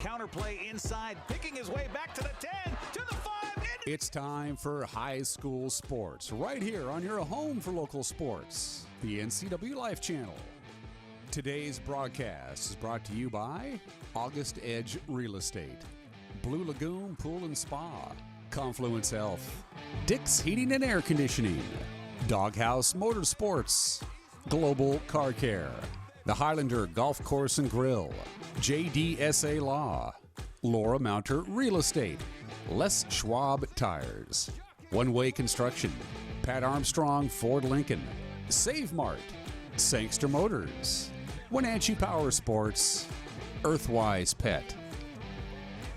Counterplay inside, picking his way back to the 10, to the 5. It's time for high school sports, right here on your home for local sports, the NCWLIFE Channel. Today's broadcast is brought to you by August Edge Real Estate, Blue Lagoon Pool and Spa, Confluence Health, Dick's Heating and Air Conditioning, Doghouse Motorsports, Global Car Care, the Highlander Golf Course and Grill, JDSA Law, Laura Mounter Real Estate, Les Schwab Tires, One Way Construction, Pat Armstrong Ford Lincoln, Save Mart, Sangster Motors, Wenatchee Power Sports, Earthwise Pet,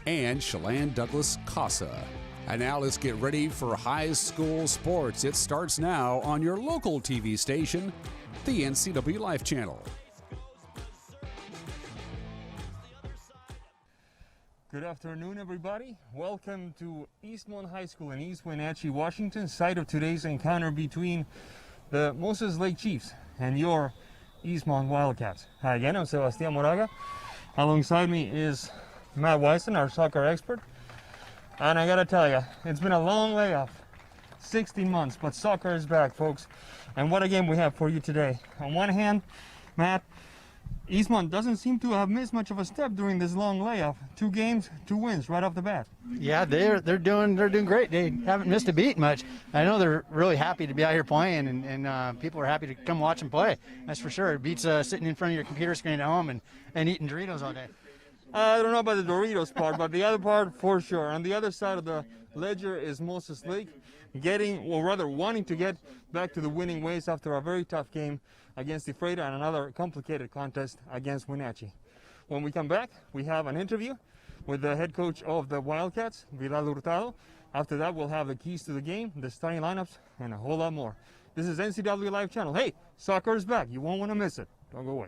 and Chelan Douglas Casa. And now let's get ready for high school sports. It starts now on your local TV station, the NCWLIFE Channel. Good afternoon, everybody. Welcome to Eastmont High School in East Wenatchee, Washington, site of today's encounter between the Moses Lake Chiefs and your Eastmont Wildcats. Hi again, I'm Sebastian Moraga. Alongside me is Matt Wisen, our soccer expert. And I gotta tell you, it's been a long layoff, 16 months, but soccer is back, folks. And what a game we have for you today. On one hand, Matt, Eastmont doesn't seem to have missed much of a step during this long layoff. 2 games, 2 wins right off the bat. Yeah, they're doing great. They haven't missed a beat much. I know they're really happy to be out here playing, and people are happy to come watch them play. That's for sure. It beats sitting in front of your computer screen at home and eating Doritos all day. I don't know about the Doritos part, but the other part for sure. On the other side of the ledger is Moses Lake wanting to get back to the winning ways after a very tough game against the Freighter and another complicated contest against Wenatchee. When we come back, we have an interview with the head coach of the Wildcats, Vidal Hurtado. After that, we'll have the keys to the game, the starting lineups, and a whole lot more. This is NCWLIFE Channel. Hey, soccer is back. You won't want to miss it. Don't go away.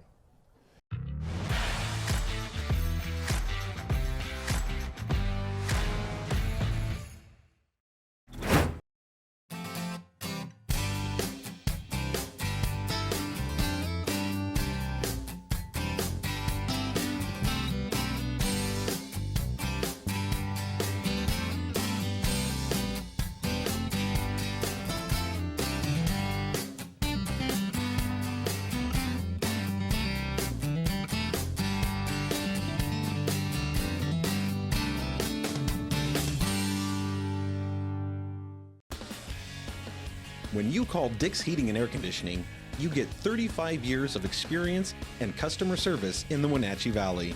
When you call Dick's Heating and Air Conditioning, you get 35 years of experience and customer service in the Wenatchee Valley.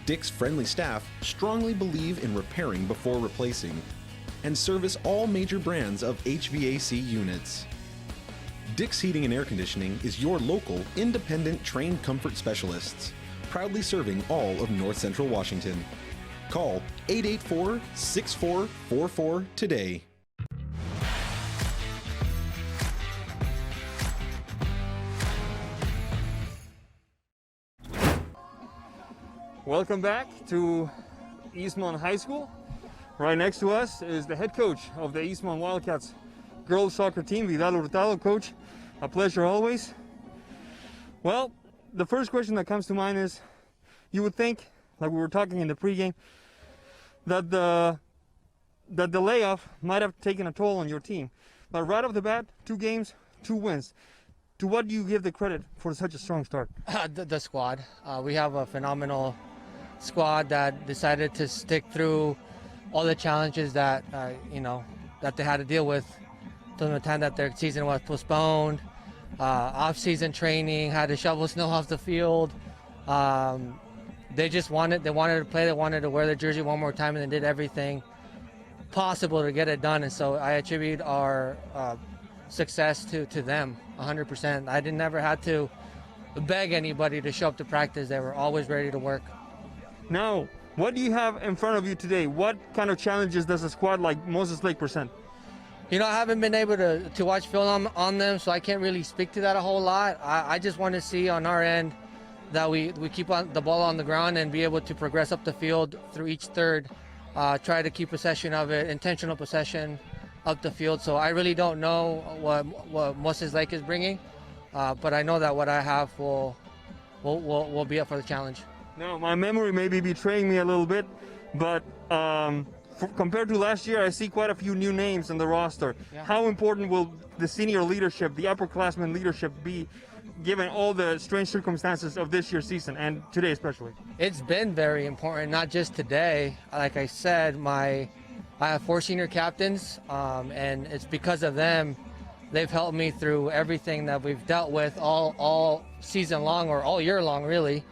Dick's friendly staff strongly believe in repairing before replacing and service all major brands of HVAC units. Dick's Heating and Air Conditioning is your local, independent, trained comfort specialists, proudly serving all of North Central Washington. Call 884-6444 today. Welcome back to Eastmont High School. Right next to us is the head coach of the Eastmont Wildcats girls soccer team, Vidal Hurtado. Coach, a pleasure always. Well, the first question that comes to mind is, you would think, like we were talking in the pregame, that the layoff might have taken a toll on your team. But right off the bat, 2 games, 2 wins. To what do you give the credit for such a strong start? The squad. We have a phenomenal squad that decided to stick through all the challenges that that they had to deal with from the time that their season was postponed. Off-season training, had to shovel snow off the field. They wanted to play. They wanted to wear their jersey one more time, and they did everything possible to get it done. And so I attribute our success to them 100%. I never had to beg anybody to show up to practice. They were always ready to work. Now, what do you have in front of you today? What kind of challenges does a squad like Moses Lake present? I haven't been able to watch film on them, so I can't really speak to that a whole lot. I just want to see on our end that we keep the ball on the ground and be able to progress up the field through each third, try to keep possession of it, intentional possession up the field. So I really don't know what Moses Lake is bringing, but I know that what I have will be up for the challenge. Now, my memory may be betraying me a little bit, but compared to last year, I see quite a few new names in the roster. Yeah. How important will the senior leadership, the upperclassmen leadership be, given all the strange circumstances of this year's season, and today especially? It's been very important, not just today. Like I said, I have 4 senior captains, and it's because of them. They've helped me through everything that we've dealt with all season long, or all year long, really.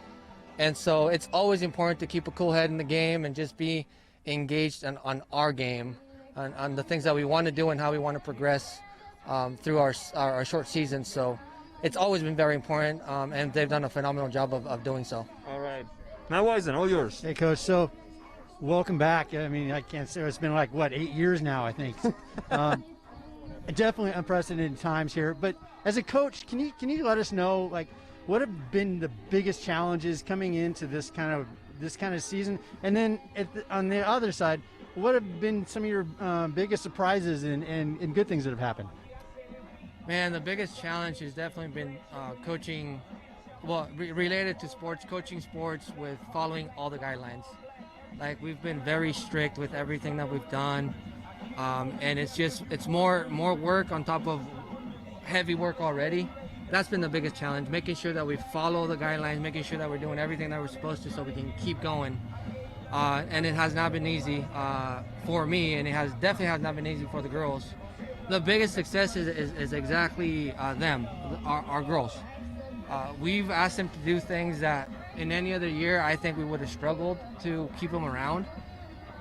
And so it's always important to keep a cool head in the game and just be engaged on our game, on the things that we want to do and how we want to progress through our short season. So it's always been very important, and they've done a phenomenal job of doing so. All right. Now, Wisen, all yours. Hey, Coach. So, welcome back. I mean, I can't say it's been like, what, 8 years now, I think. Definitely unprecedented times here. But as a coach, can you let us know, like, what have been the biggest challenges coming into this kind of season? And then on the other side, what have been some of your biggest surprises and good things that have happened? Man, the biggest challenge has definitely been coaching, related to sports, coaching sports with following all the guidelines. Like, we've been very strict with everything that we've done, and it's more work on top of heavy work already. That's been the biggest challenge, making sure that we follow the guidelines, making sure that we're doing everything that we're supposed to so we can keep going. And it has not been easy for me, and it definitely has not been easy for the girls. The biggest success is exactly them, our girls. We've asked them to do things that in any other year I think we would have struggled to keep them around.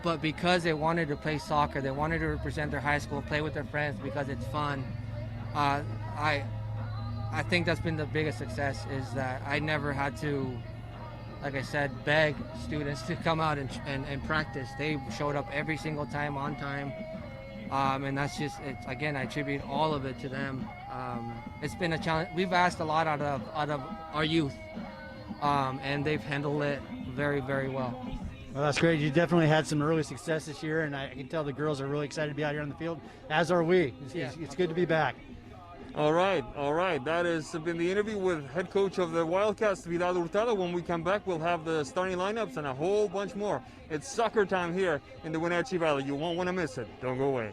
But because they wanted to play soccer, they wanted to represent their high school, play with their friends because it's fun, I think that's been the biggest success, is that I never had to, like I said, beg students to come out and practice. They showed up every single time, on time. And that's just, again, I attribute all of it to them. It's been a challenge. We've asked a lot out of our youth, and they've handled it very, very well. Well, that's great. You definitely had some early success this year, and I can tell the girls are really excited to be out here on the field, as are we. It's good to be back. All right. That has been the interview with head coach of the Wildcats, Vidal Hurtado. When we come back, we'll have the starting lineups and a whole bunch more. It's soccer time here in the Wenatchee Valley. You won't want to miss it. Don't go away.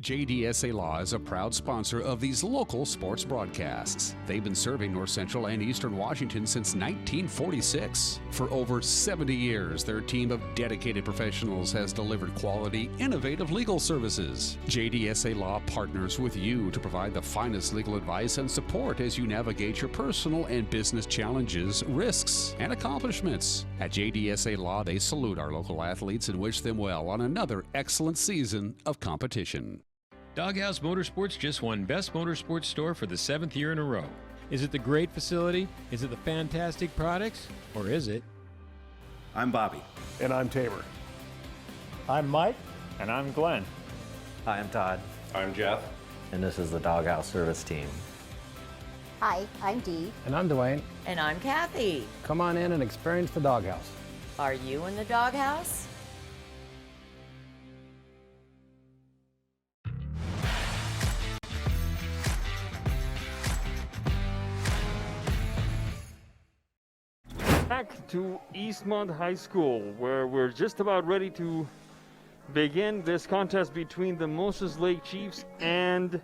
JDSA Law is a proud sponsor of these local sports broadcasts. They've been serving North Central and Eastern Washington since 1946. For over 70 years, their team of dedicated professionals has delivered quality, innovative legal services. JDSA Law partners with you to provide the finest legal advice and support as you navigate your personal and business challenges, risks, and accomplishments. At JDSA Law, they salute our local athletes and wish them well on another excellent season of competition. Doghouse Motorsports just won Best Motorsports Store for the 7th year in a row. Is it the great facility? Is it the fantastic products? Or is it? I'm Bobby. And I'm Tabor. I'm Mike. And I'm Glenn. Hi, I'm Todd. I'm Jeff. And this is the Doghouse Service Team. Hi, I'm Dee. And I'm Dwayne. And I'm Kathy. Come on in and experience the Doghouse. Are you in the doghouse? Back to Eastmont High School, where we're just about ready to begin this contest between the Moses Lake Chiefs and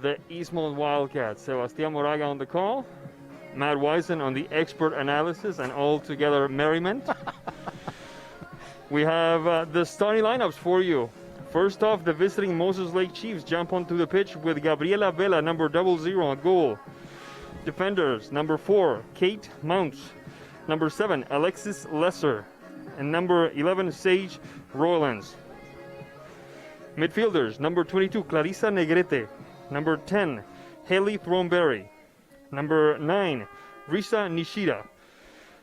the Eastmont Wildcats. Sebastian Moraga on the call, Matt Wisen on the expert analysis, and all together merriment. We have the starting lineups for you. First off, the visiting Moses Lake Chiefs jump onto the pitch with Gabriela Vela, number 00 on goal. Defenders, number 4, Kate Mounts. Number 7, Alexis Lesser. And number 11, Sage Rollins. Midfielders, number 22, Clarissa Negrete. Number 10, Haley Thornberry. Number 9, Risa Nishida.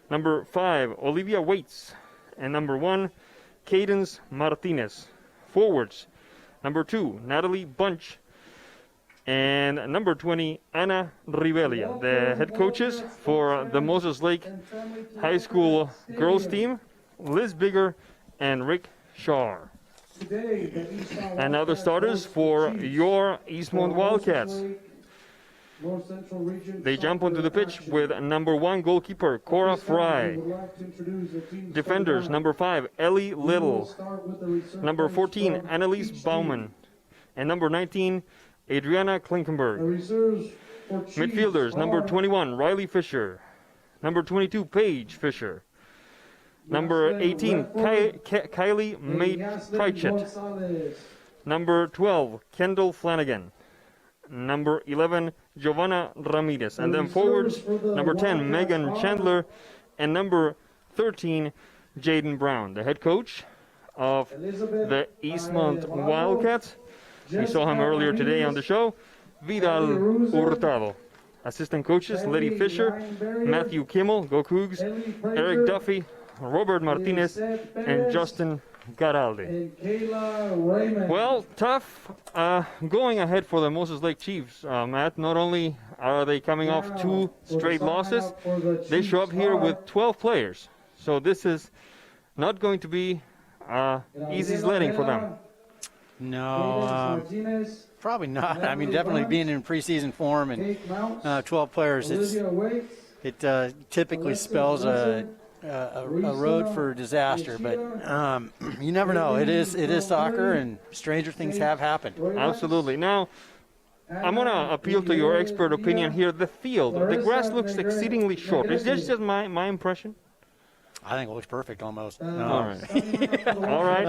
Number 5, Olivia Waits. And number 1, Cadence Martinez. Forwards, number 2, Natalie Bunch. And number 20, Ana Rivelia. The head coaches for the Moses Lake High School girls team, Liz Bigger and Rick Shaw. And now the starters for your Eastmont Wildcats. They jump onto the pitch with number 1 goalkeeper, Cora Fry. Defenders, number 5, Ellie Little. Number 14, Annalise Baumann. And number 19, Adriana Klinkenberg. Midfielders, number 21, Riley Fisher. Number 22, Paige Fisher. Number 18, Kylie Pritchett. Number 12, Kendall Flanagan. Number 11, Giovanna Ramirez. And then forwards, number 10, Megan Chandler. And number 13, Jaden Brown, the head coach of the Eastmont Wildcats. We saw him earlier today on the show, Vidal Hurtado. Assistant coaches, Letty Fisher, Matthew Kimmel, go Cougs, Eric Duffy, Robert Martinez, and Justin Garalde. Well, tough going ahead for the Moses Lake Chiefs, Matt. Not only are they coming off 2 straight losses, they show up here with 12 players. So this is not going to be easy sledding for them. No, probably not. I mean, definitely being in preseason form and 12 players, it typically spells a road for disaster, but you never know. It is soccer, and stranger things have happened. Absolutely. Now, I'm going to appeal to your expert opinion here. The field, the grass looks exceedingly short. Is this just my impression? I think it looks perfect almost. All right. All right.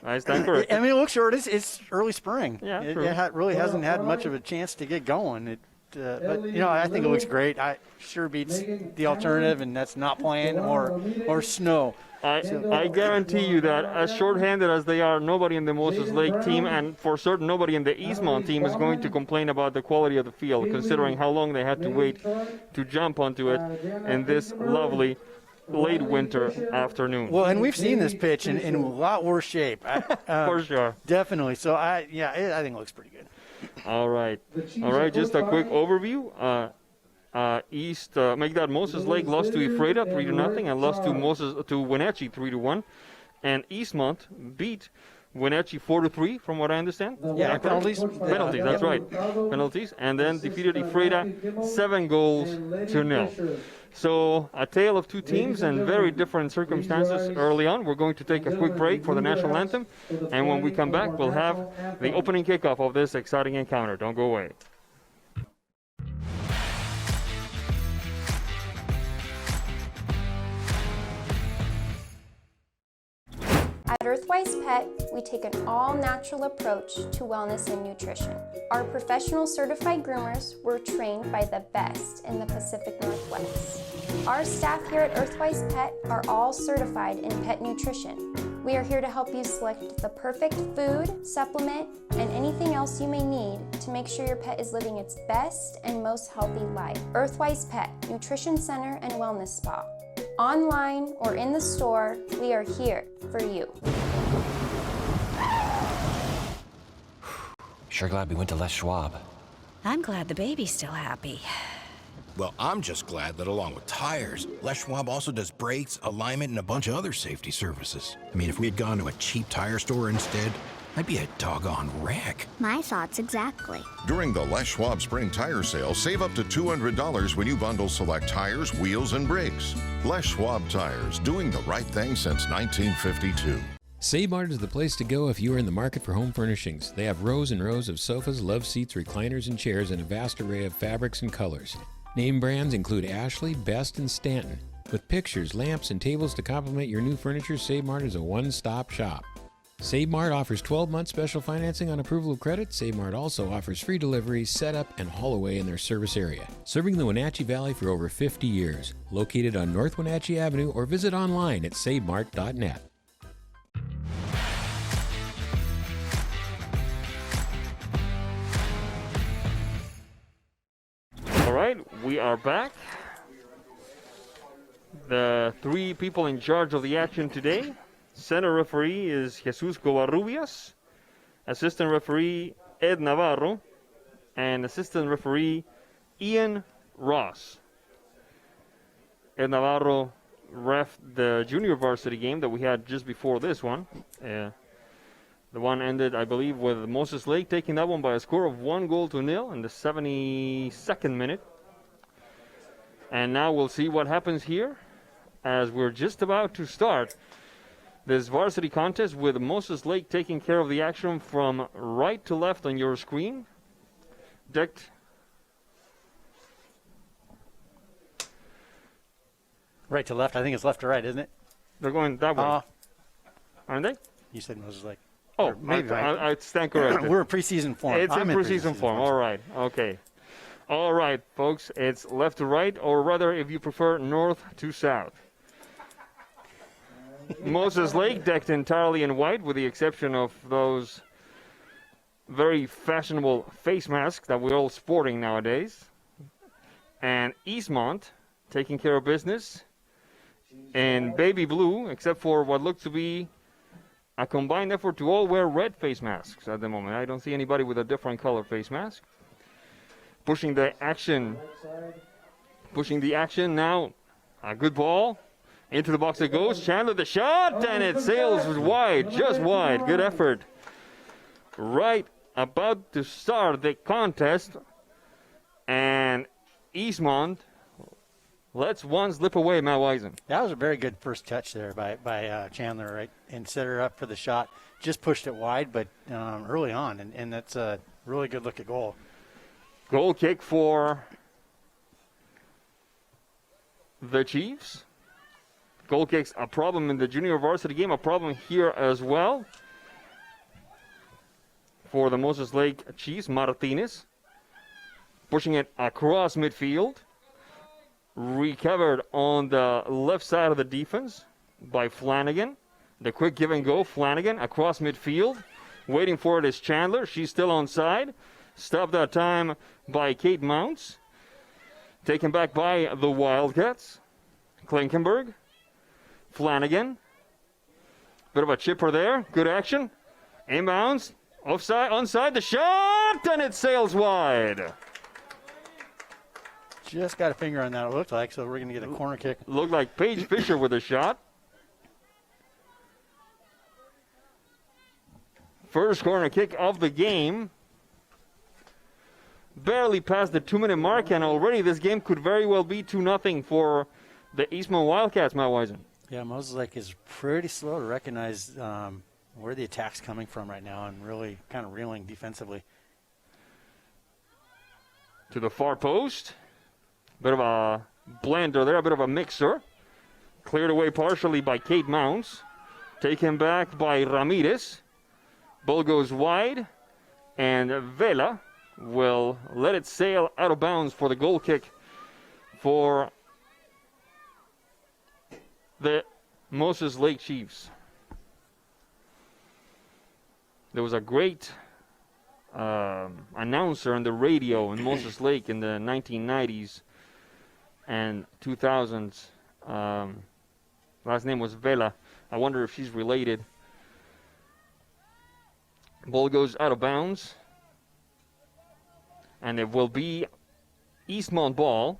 I stand corrected. I mean, it looks short. It's early spring. Yeah, it true. really hasn't had much of a chance to get going. But I think it looks great. I sure beats the alternative, and that's not playing or snow. I guarantee you that as short-handed as they are, nobody in the Moses Lake team, and for certain nobody in the Eastmont team, is going to complain about the quality of the field, considering how long they had to wait to jump onto it in this lovely late winter afternoon. Well, and we've seen this pitch in a lot worse shape. For sure. Definitely. So I think it looks pretty good. All right. Just a quick overview. Moses Lake lost to Ephrata 3-0 and lost to Wenatchee 3-1, and Eastmont beat Wenatchee 4-3, from what I understand. Yeah, penalties. Penalties. That's right. Penalties, and then defeated Ephrata 7-0. So a tale of 2 teams and very different circumstances early on. We're going to take a quick break for the national anthem, and when we come back, we'll have the opening kickoff of this exciting encounter. Don't go away. At Earthwise Pet, we take an all-natural approach to wellness and nutrition. Our professional certified groomers were trained by the best in the Pacific Northwest. Our staff here at Earthwise Pet are all certified in pet nutrition. We are here to help you select the perfect food, supplement, and anything else you may need to make sure your pet is living its best and most healthy life. Earthwise Pet, Nutrition Center and Wellness Spa. Online or in the store, we are here for you. Sure glad we went to Les Schwab. I'm glad the baby's still happy. Well, I'm just glad that along with tires, Les Schwab also does brakes, alignment, and a bunch of other safety services. I mean, if we had gone to a cheap tire store instead, I'd be a doggone wreck. My thoughts exactly. During the Les Schwab Spring Tire Sale, save up to $200 when you bundle select tires, wheels, and brakes. Les Schwab Tires, doing the right thing since 1952. Save Mart is the place to go if you are in the market for home furnishings. They have rows and rows of sofas, love seats, recliners, and chairs, and a vast array of fabrics and colors. Name brands include Ashley, Best, and Stanton. With pictures, lamps, and tables to complement your new furniture, Save Mart is a one-stop shop. Save Mart offers 12-month special financing on approval of credit. Save Mart also offers free delivery, setup, and haul away in their service area. Serving the Wenatchee Valley for over 50 years. Located on North Wenatchee Avenue, or visit online at savemart.net. All right, we are back. The 3 people in charge of the action today. Center referee is Jesus Covarrubias, assistant referee Ed Navarro, and assistant referee Ian Ross. Ed Navarro reffed the junior varsity game that we had just before this one. The one ended, I believe, with Moses Lake taking that one by a score of 1-0 in the 72nd minute. And now we'll see what happens here as we're just about to start this varsity contest with Moses Lake taking care of the action from right to left on your screen. Decked. Right to left. I think it's left to right, isn't it? They're going that way. Aren't they? You said Moses Lake. Oh, maybe I stand corrected. We're in preseason form. It's in preseason form. All right. Okay. All right, folks. It's left to right, or rather, if you prefer, north to south. Moses Lake decked entirely in white, with the exception of those very fashionable face masks that we're all sporting nowadays. And Eastmont taking care of business in baby blue, except for what looks to be a combined effort to all wear red face masks at the moment. I don't see anybody with a different color face mask. Pushing the action now. A good ball. Into the box it goes. Chandler the shot, and it sails wide, just wide. Good effort. Right about to start the contest. And Eastmont lets one slip away, Matt Wisen. That was a very good first touch there by Chandler, right? And set her up for the shot. Just pushed it wide, but early on, and that's a really good look at goal. Goal kick for the Chiefs. Goal kicks a problem in the junior varsity game, a problem here as well. For the Moses Lake Chiefs, Martinez pushing it across midfield. Recovered on the left side of the defense by Flanagan. The quick give and go, Flanagan across midfield. Waiting for it is Chandler. She's still onside. Stopped that time by Kate Mounts. Taken back by the Wildcats. Klinkenberg. Flanagan. Bit of a chipper there. Good action. Inbounds. Offside. Onside. The shot. And it sails wide. Just got a finger on that, it looked like, so we're going to get a corner kick. Looked like Paige Fisher with a shot. First corner kick of the game. Barely past the 2-minute mark, and already this game could very well be 2-0 for the Eastmont Wildcats, Matt Wisen. Yeah, Moses Lake is pretty slow to recognize where the attack's coming from right now and really kind of reeling defensively. To the far post. Bit of a blender there, a bit of a mixer. Cleared away partially by Kate Mounts. Taken back by Ramirez. Ball goes wide, and Vela will let it sail out of bounds for the goal kick for the Moses Lake Chiefs. There was a great announcer on the radio in Moses Lake in the 1990s and 2000s. Last name was Vela. I wonder if she's related. Ball goes out of bounds. And it will be Eastmont ball.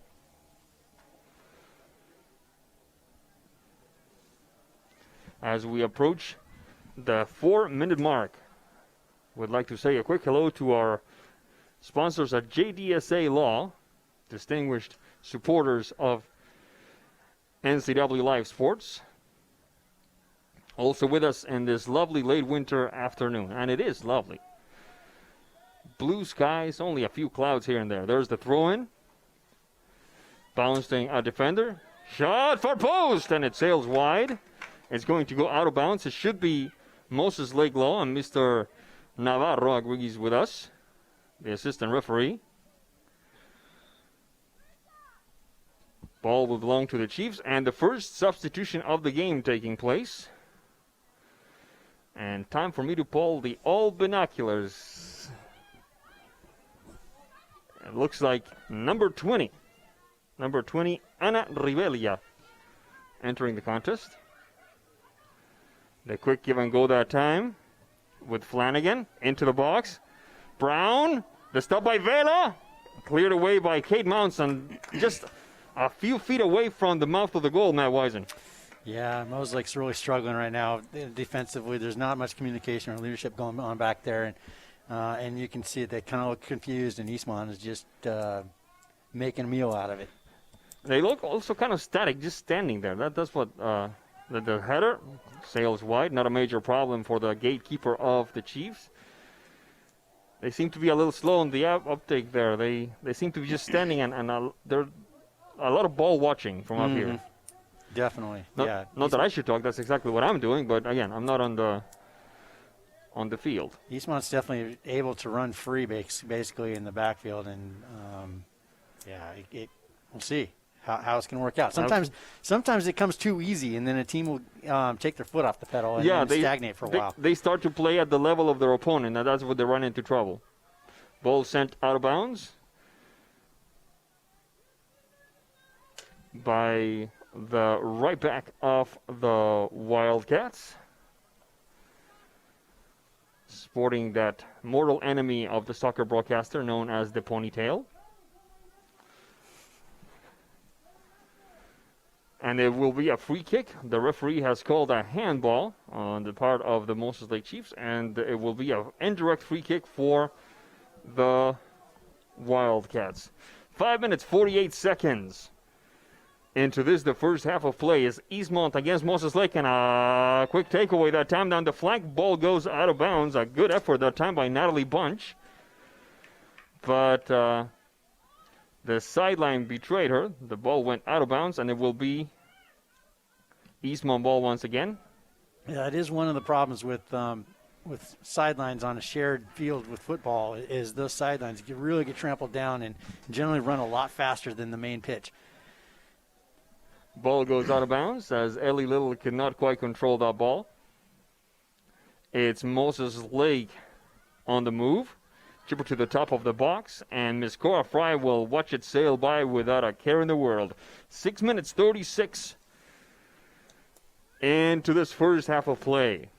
As we approach the 4-minute mark. Would like to say a quick hello to our sponsors at JDSA Law, distinguished supporters of NCWLIFE Sports. Also with us in this lovely late winter afternoon, and it is lovely. Blue skies, only a few clouds here and there. There's the throw-in. Bouncing a defender. Shot for post, and it sails wide. It's going to go out of bounds. It should be Moses Lake Law, and Mr. Navarro agrees with us, the assistant referee. Ball will belong to the Chiefs, and the first substitution of the game taking place. And time for me to pull the all binoculars. It looks like number 20, Ana Rivelia, entering the contest. The quick give and go that time with Flanagan into the box. Brown, the stop by Vela, cleared away by Kate Mounts, and just a few feet away from the mouth of the goal, Matt Wisen. Yeah, Moslake's really struggling right now defensively. There's not much communication or leadership going on back there, and you can see they kind of look confused, and Eastmont is just making a meal out of it. They look also kind of static, just standing there. That's what the header sails wide, not a major problem for the gatekeeper of the Chiefs. They seem to be a little slow in the uptake there. They seem to be just standing, and there's a lot of ball watching from up here. Definitely, yeah. Not that I should talk. That's exactly what I'm doing. But again, I'm not on the field. Eastmont's definitely able to run free, basically in the backfield, and we'll see how it's going to work out. Sometimes it comes too easy, and then a team will take their foot off the pedal and then stagnate for a while. They start to play at the level of their opponent, and that's where they run into trouble. Ball sent out of bounds by the right back of the Wildcats, sporting that mortal enemy of the soccer broadcaster known as the ponytail. And it will be a free kick. The referee has called a handball on the part of the Moses Lake Chiefs, and it will be an indirect free kick for the Wildcats. 5 minutes, 48 seconds into this, the first half of play is Eastmont against Moses Lake, and a quick takeaway that time down the flank. Ball goes out of bounds. A good effort that time by Natalie Bunch. But the sideline betrayed her. The ball went out of bounds, and it will be Eastmont ball once again. Yeah, it is one of the problems with sidelines on a shared field with football is those sidelines really get trampled down and generally run a lot faster than the main pitch. Ball goes out of bounds as Ellie Little could not quite control that ball. It's Moses Lake on the move. Chipper to the top of the box, and Miss Cora Fry will watch it sail by without a care in the world. 6 minutes, 36 into this first half of play.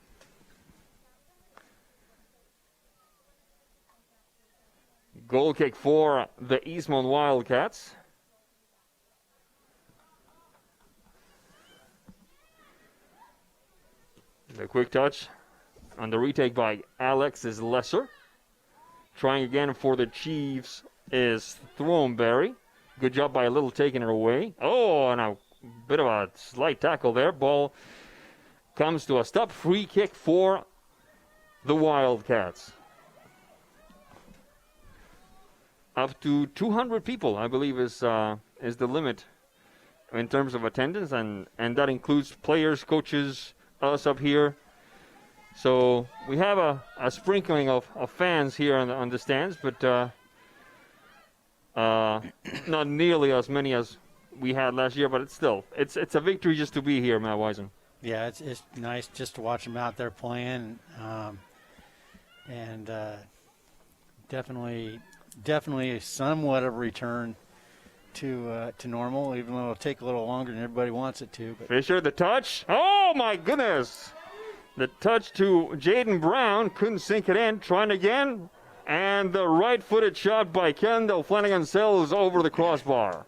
Goal kick for the Eastmont Wildcats. The quick touch on the retake by Alexis Lesser. Trying again for the Chiefs is Throneberry. Good job by Little taking it away. Oh, and a bit of a slight tackle there. Ball comes to a stop. Free kick for the Wildcats. Up to 200 people, I believe, is the limit in terms of attendance, and that includes players, coaches, us up here. So we have a sprinkling of fans here on the stands, but not nearly as many as we had last year. But it's a victory just to be here, Matt Wisen. Yeah, it's nice just to watch them out there playing, and definitely somewhat of a return to normal, even though it'll take a little longer than everybody wants it to. But Fisher, the touch. Oh my goodness! The touch to Jaden Brown, couldn't sink it in. Trying again, and the right-footed shot by Kendall Flanagan sails over the crossbar.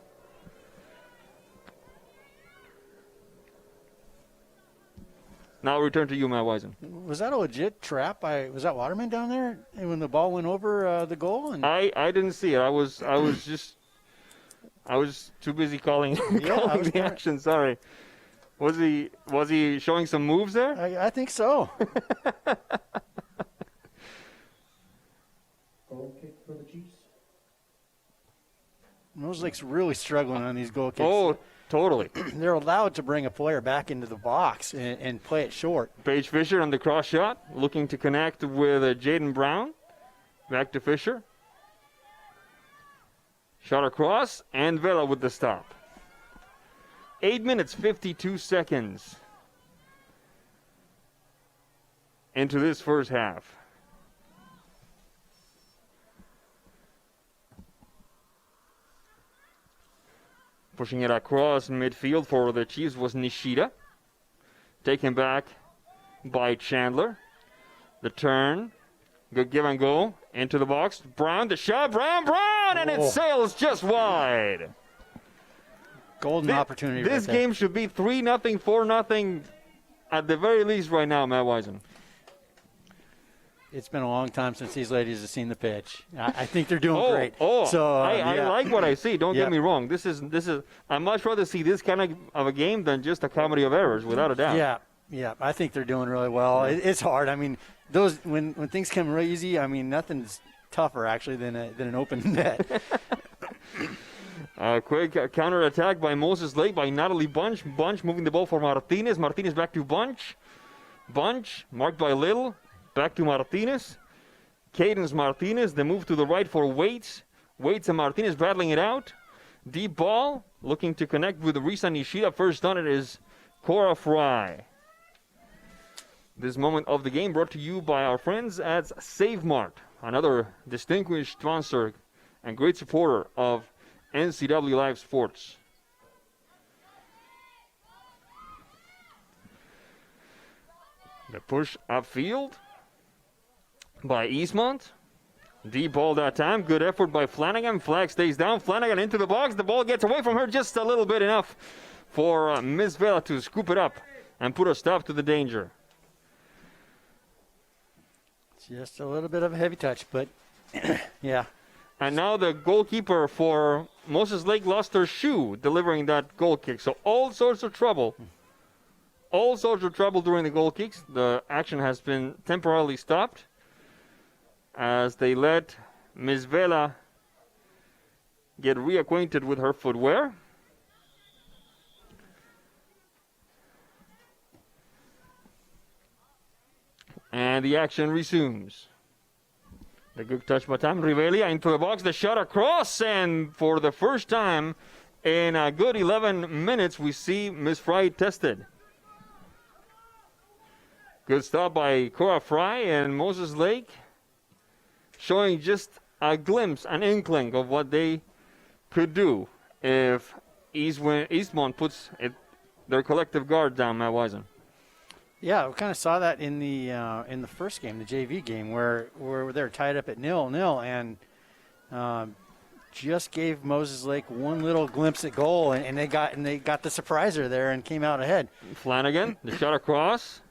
Now return to you, Matt Wisen. Was that a legit trap? Was that Waterman down there when the ball went over the goal? And I didn't see it. I was too busy calling the action. Sorry. Was he showing some moves there? I think so. Goal kick for the Chiefs. Moslake's really struggling on these goal kicks. Oh, totally. They're allowed to bring a player back into the box and play it short. Paige Fisher on the cross shot, looking to connect with Jaden Brown. Back to Fisher. Shot across, and Vela with the stop. 8 minutes, 52 seconds into this first half. Pushing it across midfield for the Chiefs was Nishida. Taken back by Chandler. The turn. Good give and go into the box. Brown, the shot. Brown, and it sails just wide. golden opportunity. This right there. game should be 3-0, 4-0 at the very least right now, Matt Wisen. It's been a long time since these ladies have seen the pitch. I think they're doing great. I like what I see. Don't get me wrong. This is. I'd much rather see this kind of a game than just a comedy of errors, without a doubt. Yeah. I think they're doing really well. It's hard. I mean, those when things come real easy. I mean, nothing's tougher actually than an open net. Quick counter attack by Moses Lake by Natalie Bunch. Bunch moving the ball for Martinez. Martinez back to Bunch. Bunch marked by Little. Back to Martinez. Cadence Martinez. The move to the right for Waits. Waits and Martinez battling it out. Deep ball. Looking to connect with Risa Nishida. First on it is Cora Fry. This moment of the game brought to you by our friends at Save Mart. Another distinguished sponsor and great supporter of NCWLIFE Sports. The push upfield by Eastmont. Deep ball that time. Good effort by Flanagan. Flag stays down. Flanagan into the box. The ball gets away from her just a little bit, enough for Miss Vela to scoop it up and put a stop to the danger. Just a little bit of a heavy touch, but yeah. And now the goalkeeper for Moses Lake lost her shoe delivering that goal kick. So all sorts of trouble. All sorts of trouble during the goal kicks. The action has been temporarily stopped as they let Ms. Vela get reacquainted with her footwear. And the action resumes. The good touch by Tam Rivelia into the box. The shot across, and for the first time in a good 11 minutes, we see Miss Fry tested. Good stop by Cora Fry, and Moses Lake showing just a glimpse, an inkling of what they could do if Eastmont puts their collective guard down, Matt Wisen. Yeah, we kind of saw that in the first game, the JV game, where they're tied up at 0-0, and just gave Moses Lake one little glimpse at goal, and they got the surpriser there and came out ahead. Flanagan, the shot across.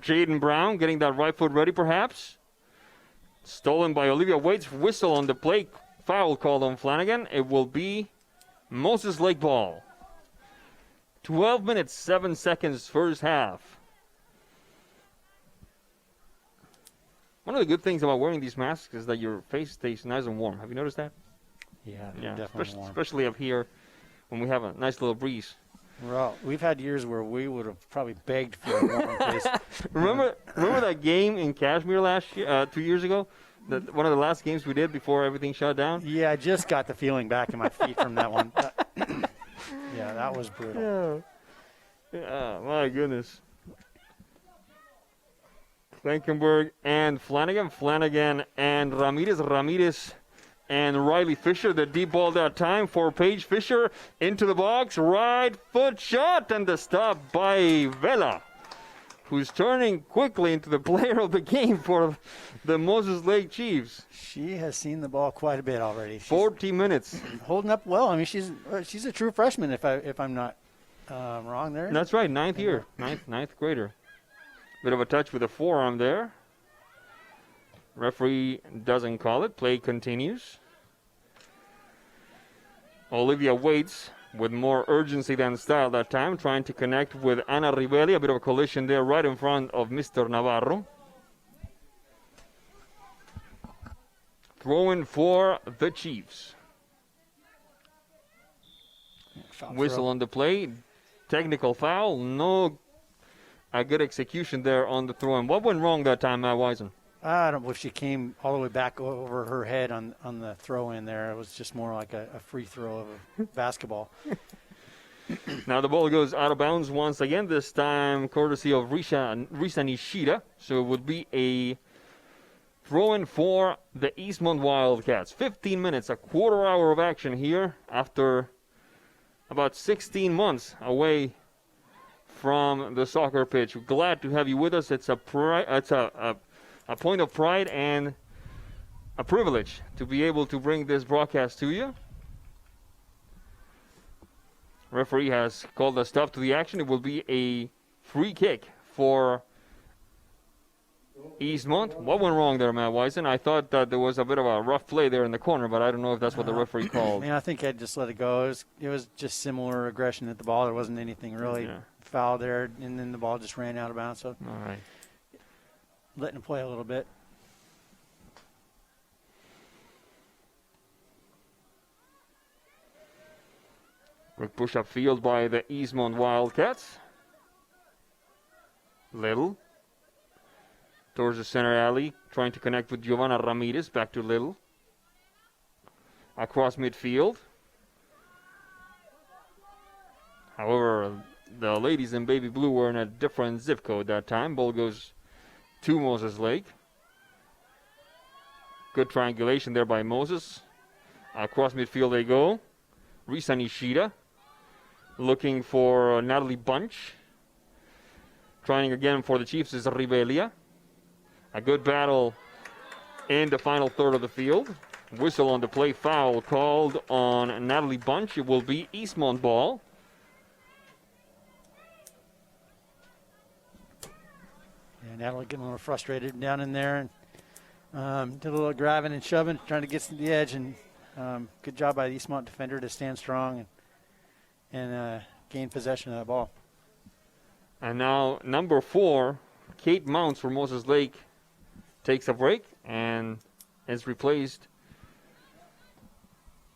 Jaden Brown getting that right foot ready, perhaps. Stolen by Olivia Waits. Whistle on the play. Foul called on Flanagan. It will be Moses Lake ball. 12 minutes, 7 seconds, first half. One of the good things about wearing these masks is that your face stays nice and warm. Have you noticed that? Yeah, definitely warm. Especially up here when we have a nice little breeze. Well, we've had years where we would have probably begged for a warm face. Remember that game in Kashmir last year, 2 years ago? One of the last games we did before everything shut down? Yeah, I just got the feeling back in my feet from that one. Yeah, that was brutal. Yeah, my goodness. Blankenberg and Flanagan. Flanagan and Ramirez and Riley Fisher. The deep ball that time for Paige Fisher into the box. Right foot shot and the stop by Vela, who's turning quickly into the player of the game for the Moses Lake Chiefs. She has seen the ball quite a bit already. 40 minutes. Holding up well. I mean, she's a true freshman if I'm not wrong there. That's right, ninth grader. Bit of a touch with the forearm there. Referee doesn't call it. Play continues. Olivia Waits with more urgency than style that time, trying to connect with Ana Rivelli. A bit of a collision there right in front of Mr. Navarro. Throw in for the Chiefs. Whistle on the play. Technical foul. No. A good execution there on the throw-in. What went wrong that time, Matt Wisen? I don't know if she came all the way back over her head on the throw-in there. It was just more like a free throw of a basketball. Now the ball goes out of bounds once again, this time courtesy of Risa Nishida. So it would be a throw-in for the Eastmont Wildcats. 15 minutes, a quarter hour of action here after about 16 months away from the soccer pitch. Glad to have you with us. It's a point of pride and a privilege to be able to bring this broadcast to you. Referee has called a stop to the action. It will be a free kick for Eastmont. What went wrong there, Matt Wisen? I thought that there was a bit of a rough play there in the corner, but I don't know if that's what the referee called. I think I'd just let it go. It was just similar aggression at the ball. There wasn't anything really foul there, and then the ball just ran out of bounds. So, all right, letting it play a little bit. Quick push up field by the Eastmont Wildcats. Little towards the center alley, trying to connect with Giovanna Ramirez. Back to Little. Across midfield. However, the ladies in baby blue were in a different zip code that time. Ball goes to Moses Lake. Good triangulation there by Moses. Across midfield they go. Risa Nishida looking for Natalie Bunch. Trying again for the Chiefs is Ribelia. A good battle in the final third of the field. Whistle on the play, foul called on Natalie Bunch. It will be Eastmont ball. Yeah, Natalie getting a little frustrated down in there, and did a little grabbing and shoving, trying to get to the edge, and good job by the Eastmont defender to stand strong and gain possession of that ball. And now number 4, Kate Mounts for Moses Lake, takes a break and is replaced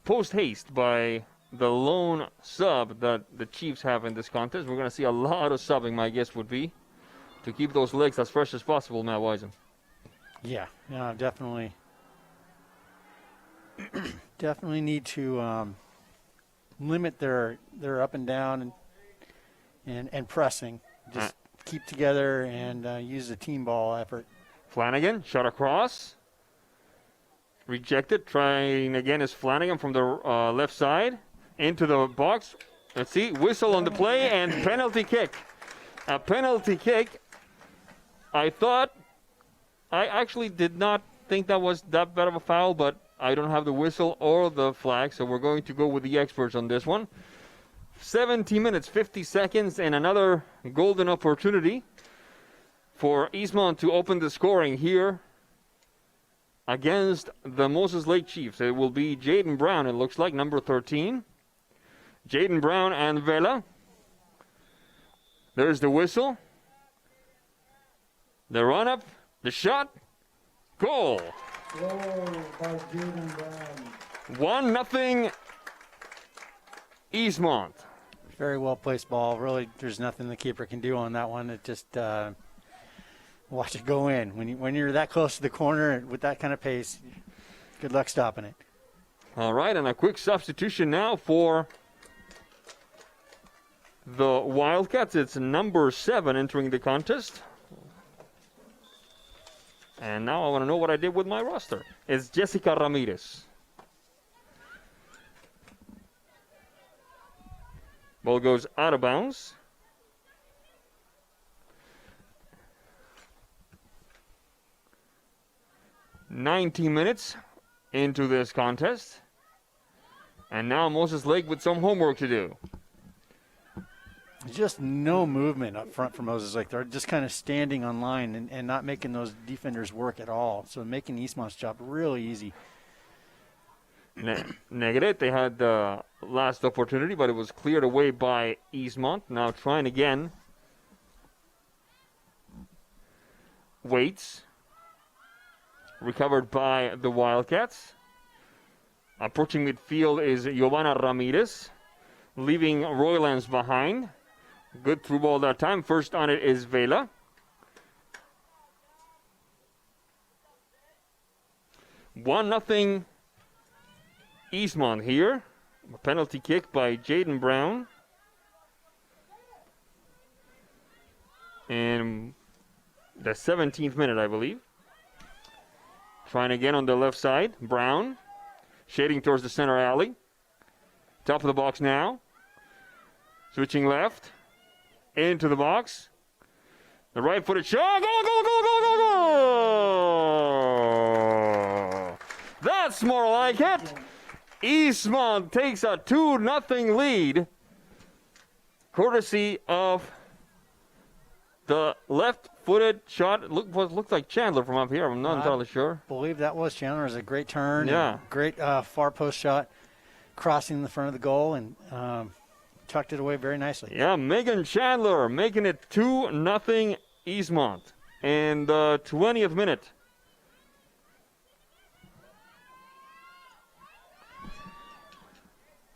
post-haste by the lone sub that the Chiefs have in this contest. We're going to see a lot of subbing, my guess would be, to keep those legs as fresh as possible, Matt Wisen. Yeah, definitely. Definitely need to limit their up and down and pressing. Just keep together and use the team ball effort. Flanagan, shot across. Rejected. Trying again is Flanagan from the left side. Into the box. Let's see. Whistle on the play and penalty kick. A penalty kick. I actually did not think that was that bad of a foul, but I don't have the whistle or the flag, so we're going to go with the experts on this one. 17 minutes, 50 seconds, and another golden opportunity for Eastmont to open the scoring here against the Moses Lake Chiefs. It will be Jaden Brown, it looks like, number 13. Jaden Brown and Vela. There's the whistle. The run-up, the shot, goal. By Jaden Brown. 1-0 Eastmont. Very well placed ball. Really, there's nothing the keeper can do on that one. It just watch it go in. When you're that close to the corner with that kind of pace, good luck stopping it. All right, and a quick substitution now for the Wildcats. It's number 7 entering the contest. And now I want to know what I did with my roster. It's Jessica Ramirez. Ball goes out of bounds. "19 minutes into this contest. And now Moses Lake with some homework to do. Just no movement up front for Moses Lake. They're just kind of standing on line and not making those defenders work at all. So making Eastmont's job really easy. Negative. They had the last opportunity, but it was cleared away by Eastmont. Now trying again. Waits. Recovered by the Wildcats. Approaching midfield is Giovanna Ramirez. Leaving Roylands behind. Good through ball that time. First on it is Vela. One nothing Eastmont here. A penalty kick by Jaden Brown. In the 17th minute, I believe. Trying again on the left side. Brown. Shading towards the center alley. Top of the box now. Switching left. Into the box. The right-footed shot. Goal, goal, goal, goal, goal, goal! That's more like it. Eastmont takes a 2-0 lead courtesy of the left-footed shot. Looked like Chandler from up here. I'm not entirely sure. I believe that was Chandler. It was a great turn. Yeah. Great far post shot, crossing the front of the goal and tucked it away very nicely. Yeah, Megan Chandler making it 2-0 Eastmont in the 20th minute.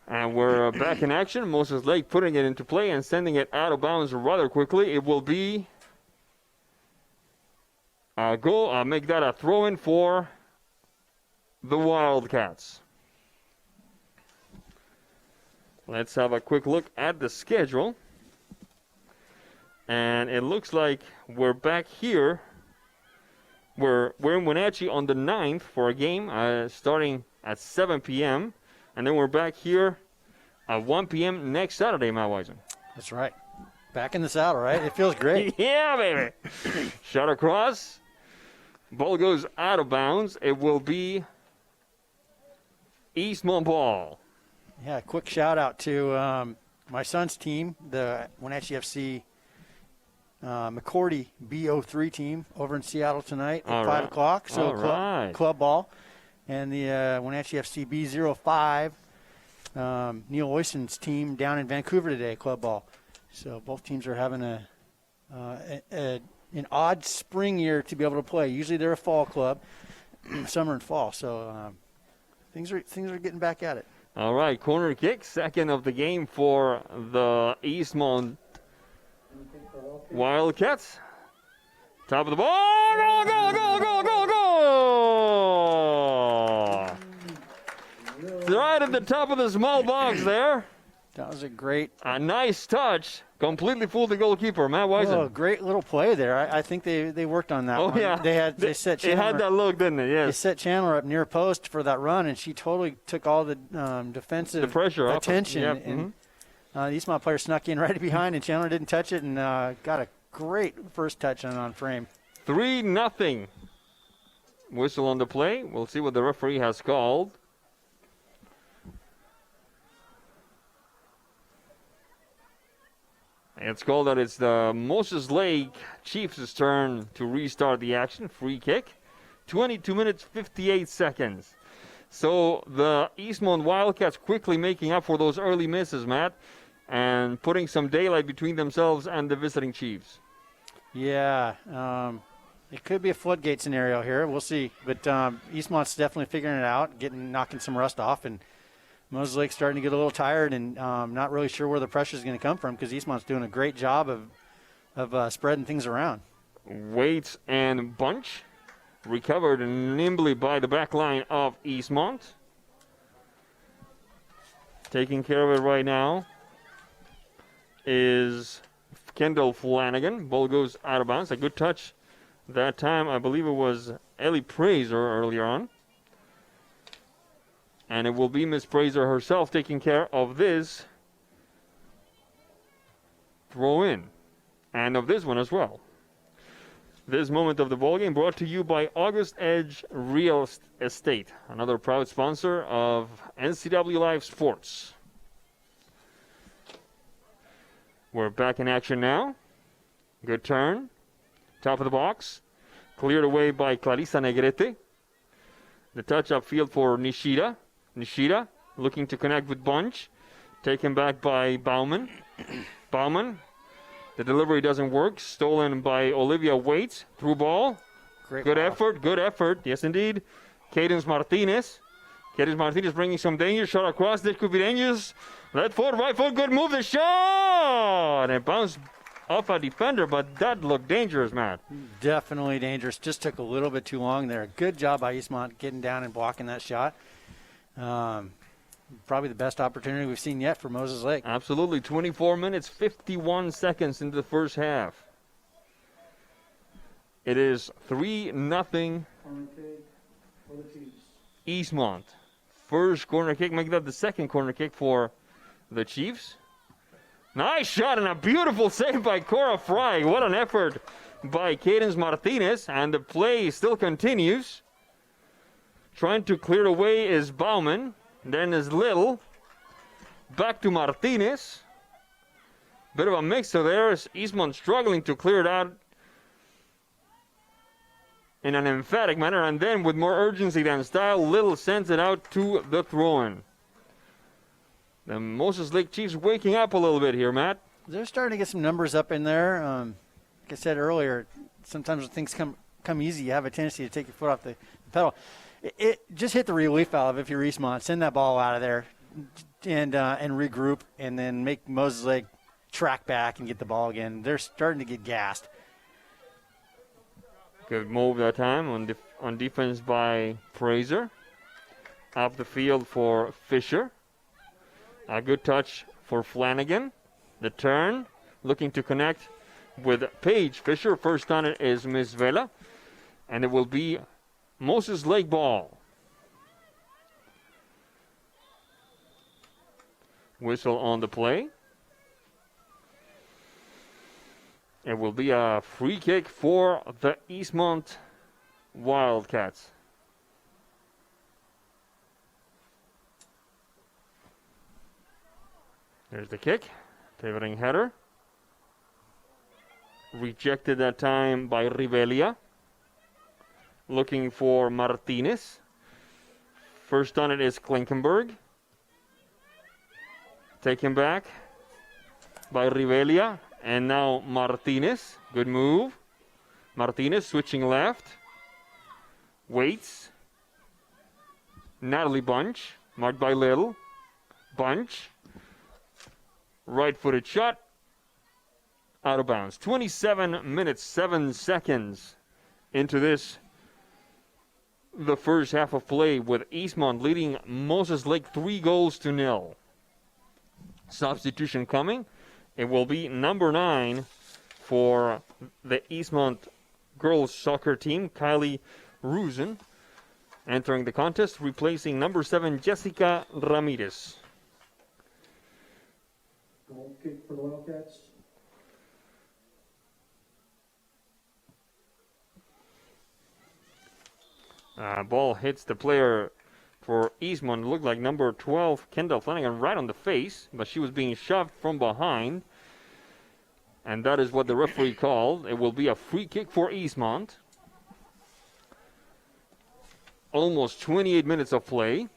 And we're back in action. Moses Lake putting it into play and sending it out of bounds rather quickly. It will be a goal. Make that a throw-in for the Wildcats. Let's have a quick look at the schedule. And it looks like we're back here. We're in Wenatchee on the 9th for a game starting at 7 p.m. And then we're back here at 1 p.m. next Saturday, Matt Wisen. That's right. Back in the saddle, right? It feels great. Yeah, baby. Shot across. Ball goes out of bounds. It will be Eastmont ball. Yeah, quick shout out to my son's team, the Wenatchee FC McCourty B03 team over in Seattle tonight at 5 o'clock. So club ball. And the Wenatchee FC B05, Neil Wisen's team down in Vancouver today, club ball. So both teams are having an odd spring year to be able to play. Usually they're a fall club, summer and fall. So things are getting back at it. All right, corner kick, second of the game for the Eastmont Wildcats. Top of the ball, goal, goal, goal, goal, goal, goal! Right at the top of the small box there. That was a nice touch. Completely fooled the goalkeeper, Matt Wisen. Oh, great little play there. I think they worked on that one. Yeah. They set Chandler. It had that look, didn't it? Yes. They set Chandler up near post for that run, and she totally took all the defensive pressure attention. Yep. And the Eastmont player snuck in right behind, and Chandler didn't touch it, and got a great first touch on frame. 3-0. Whistle on the play. We'll see what the referee has called. It's called that it's the Moses Lake Chiefs' turn to restart the action. Free kick. 22 minutes, 58 seconds. So the Eastmont Wildcats quickly making up for those early misses, Matt, and putting some daylight between themselves and the visiting Chiefs. Yeah, it could be a floodgate scenario here. We'll see. But Eastmont's definitely figuring it out, knocking some rust off, and Moses Lake's starting to get a little tired and not really sure where the pressure is going to come from because Eastmont's doing a great job of spreading things around. Waits and Bunch recovered nimbly by the back line of Eastmont. Taking care of it right now is Kendall Flanagan. Ball goes out of bounds. A good touch that time. I believe it was Ellie Prazer earlier on. And it will be Miss Prazer herself taking care of this throw in and of this one as well. This moment of the ballgame brought to you by August Edge Real Estate, another proud sponsor of NCWLIFE Sports. We're back in action now. Good turn. Top of the box. Cleared away by Clarissa Negrete. The touch upfield for Nishida. Nishida looking to connect with Bunch. Taken back by Bauman. Bauman. The delivery doesn't work. Stolen by Olivia Waits. Through ball. Good effort. Good effort. Yes, indeed. Cadence Martinez. Cadence Martinez bringing some danger. Shot across. This could be dangerous. Left foot, right foot. Good move. The shot. And it bounced off a defender, but that looked dangerous, man. Definitely dangerous. Just took a little bit too long there. Good job by Eastmont getting down and blocking that shot. Probably the best opportunity we've seen yet for Moses Lake. Absolutely. 24 minutes, 51 seconds into the first half. It is 3-0 Eastmont. First corner kick, making that the second corner kick for the Chiefs. Nice shot and a beautiful save by Cora Fry. What an effort by Cadence Martinez. And the play still continues. Trying to clear away is Bauman. Then is Little. Back to Martinez. Bit of a mixer there as Eastmont struggling to clear it out in an emphatic manner, and then with more urgency than style, Little sends it out to the throw-in. The Moses Lake Chiefs waking up a little bit here, Matt. They're starting to get some numbers up in there. Like I said earlier, sometimes when things come easy, you have a tendency to take your foot off the pedal. It just hit the relief valve if you're Eastmont. Send that ball out of there and regroup, and then make Moses Lake track back and get the ball again. They're starting to get gassed. Good move that time on defense by Fraser. Up the field for Fisher. A good touch for Flanagan. The turn, looking to connect with Paige Fisher. First on it is Miss Vela. And it will be Moses Lake ball. Whistle on the play. It will be a free kick for the Eastmont Wildcats. There's the kick. Pivoting header. Rejected that time by Rivelia. Looking for Martinez. First on it is Klinkenberg. Taken back by Rivelia. And now Martinez. Good move. Martinez switching left. Waits. Natalie Bunch. Marked by Little. Bunch. Right-footed shot. Out of bounds. 27 minutes, 7 seconds into this. The first half of play with Eastmont leading Moses Lake 3-0. Substitution coming. It will be number 9 for the Eastmont girls soccer team, Kylie Ruzen, entering the contest, replacing number 7, Jessica Ramirez. Goal kick for the Wildcats. Ball hits the player for Eastmont. Looked like number 12, Kendall Flanagan, right on the face, but she was being shoved from behind. And that is what the referee called. It will be a free kick for Eastmont. Almost 28 minutes of play.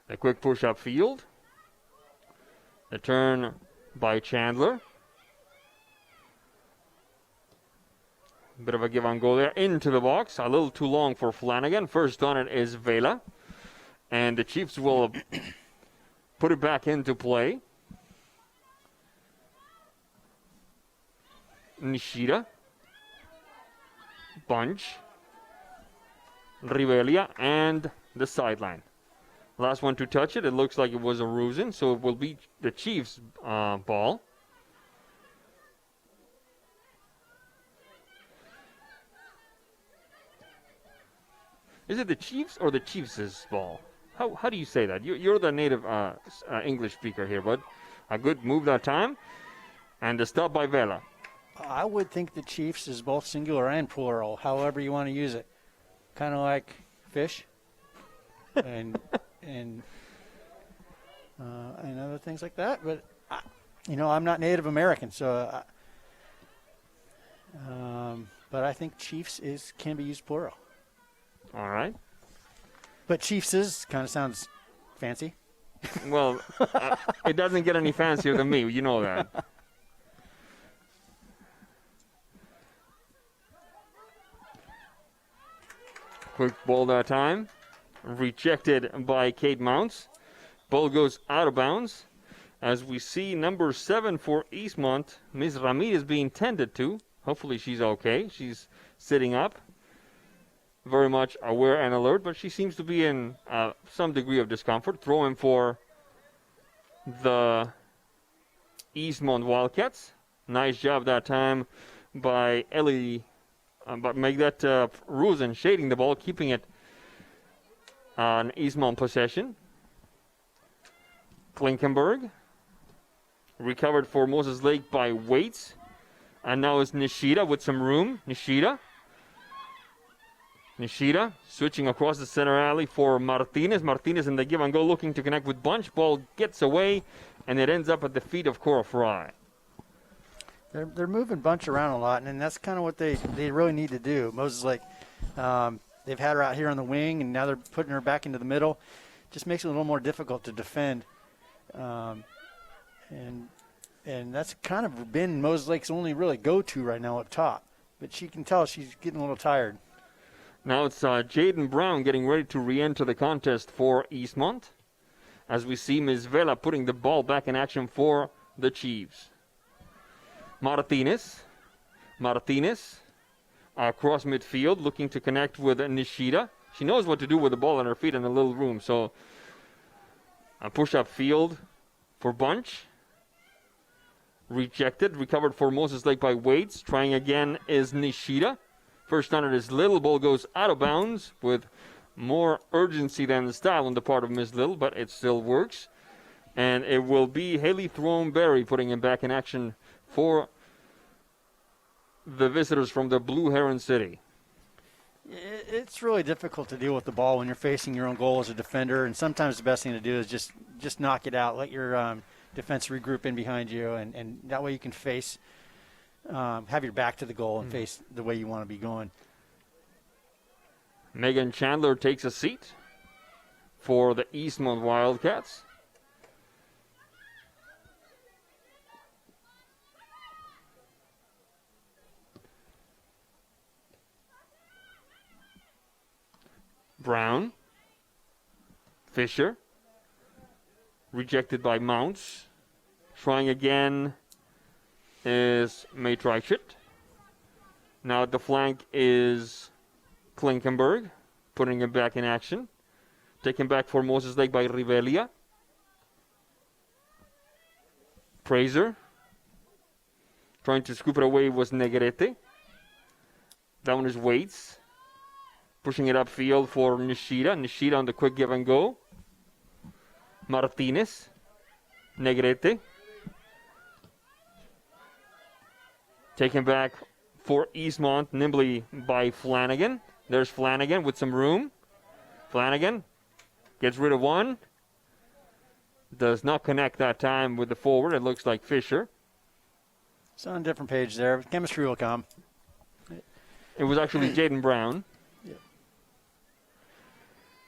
A quick push upfield. The turn by Chandler. Bit of a give and go there into the box. A little too long for Flanagan. First on it is Vela. And the Chiefs will put it back into play. Nishida. Bunch. Rivelia. And the sideline. Last one to touch it. It looks like it was a Rusin, so it will be the Chiefs' ball. Is it the Chiefs or the Chiefs' ball? How do you say that? You're the native English speaker here, bud. A good move that time. And the stop by Vela. I would think the Chiefs is both singular and plural, however you want to use it. Kind of like fish and other things like that. But, I'm not Native American, so but I think Chiefs can be used plural. All right. But Chiefs kind of sounds fancy. Well, it doesn't get any fancier than me. You know that. Quick ball that time. Rejected by Kate Mounts. Ball goes out of bounds. As we see number 7 for Eastmont, Ms. Ramirez being tended to. Hopefully she's okay. She's sitting up. Very much aware and alert, but she seems to be in some degree of discomfort. Throwing for the Eastmont Wildcats. Nice job that time by Ellie, but make that Rusin shading the ball, keeping it on Eastmont possession. Klinkenberg. Recovered for Moses Lake by Waits. And now is Nishida with some room. Nishida. Nishida switching across the center alley for Martinez. Martinez in the give and go looking to connect with Bunch. Ball gets away, and it ends up at the feet of Cora Fry. They're moving Bunch around a lot, and that's kind of what they really need to do. Moses Lake, they've had her out here on the wing, and now they're putting her back into the middle. Just makes it a little more difficult to defend. And that's kind of been Moses Lake's only really go-to right now up top. But she can tell she's getting a little tired. Now it's Jaden Brown getting ready to re-enter the contest for Eastmont. As we see Ms. Vela putting the ball back in action for the Chiefs. Martinez across midfield looking to connect with Nishida. She knows what to do with the ball on her feet in a little room. So a push-up field for Bunch. Rejected. Recovered for Moses Lake by Waits. Trying again is Nishida. First on it is Little. Ball goes out of bounds with more urgency than style on the part of Ms. Little, but it still works. And it will be Haley Throne-Berry putting him back in action for the visitors from the Blue Heron City. It's really difficult to deal with the ball when you're facing your own goal as a defender, and sometimes the best thing to do is just knock it out. Let your defense regroup in behind you, and that way you can face, have your back to the goal and face the way you want to be going. Megan Chandler takes a seat for the Eastmont Wildcats. Brown, Fisher, rejected by Mounts. Trying again is Matrixit. Now at the flank is Klinkenberg, putting him back in action. Taken back for Moses Lake by Rivelia. Fraser, trying to scoop it away was Negrete. That one is Waits. Pushing it upfield for Nishida. Nishida on the quick give and go. Martinez. Negrete. Taken back for Eastmont nimbly by Flanagan. There's Flanagan with some room. Flanagan gets rid of one. Does not connect that time with the forward. It looks like Fisher. It's on a different page there. Chemistry will come. It was actually Jaden Brown.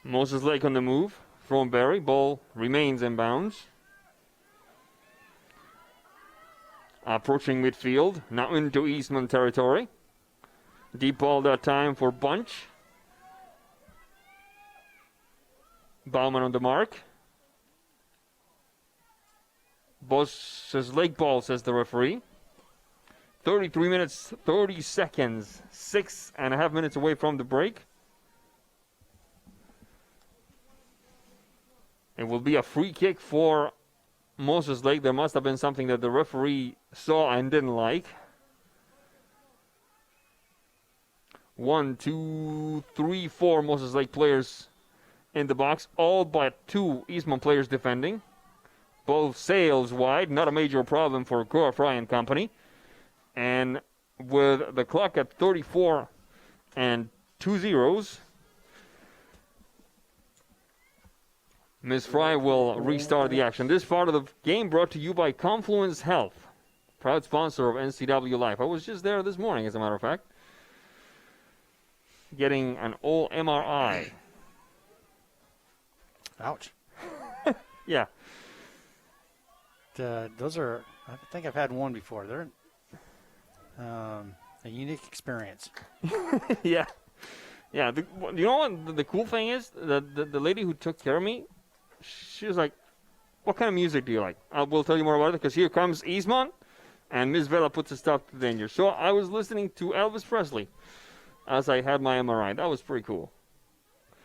Moses Lake on the move. Throneberry. Ball remains in bounds. Approaching midfield. Now into Eastman territory. Deep ball that time for Bunch. Bauman on the mark. Moses Lake ball, says the referee. 33 minutes, 30 seconds. 6.5 minutes away from the break. It will be a free kick for Moses Lake. There must have been something that the referee saw and didn't like. 1, 2, 3, 4 Moses Lake players in the box. All but 2 Eastmont players defending. Both sails wide. Not a major problem for Cora Fry and company. And with the clock at 34 and 2 zeros, Ms. Fry will restart the action. This part of the game brought to you by Confluence Health, proud sponsor of NCWLIFE. I was just there this morning, as a matter of fact, getting an old MRI. Ouch. Yeah. Those are, I think I've had one before. They're a unique experience. Yeah. Yeah. You know what the cool thing is? The lady who took care of me, she was like, what kind of music do you like? I will tell you more about it, because here comes Eastmont, and Ms. Vela puts the stuff to danger. So I was listening to Elvis Presley as I had my MRI. That was pretty cool.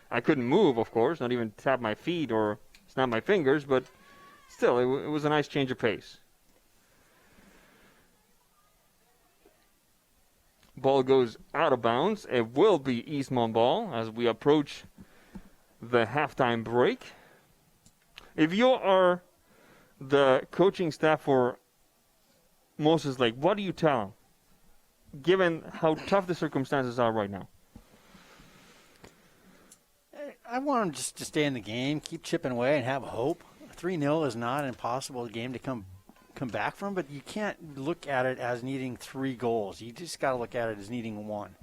I couldn't move, of course, not even tap my feet or snap my fingers, but still, it was a nice change of pace. Ball goes out of bounds. It will be Eastmont ball as we approach the halftime break. If you are the coaching staff for Moses Lake, what do you tell them, given how tough the circumstances are right now? I want them just to stay in the game, keep chipping away, and have hope. 3-0 is not an impossible game to come back from, but you can't look at it as needing 3 goals. You just got to look at it as needing 1,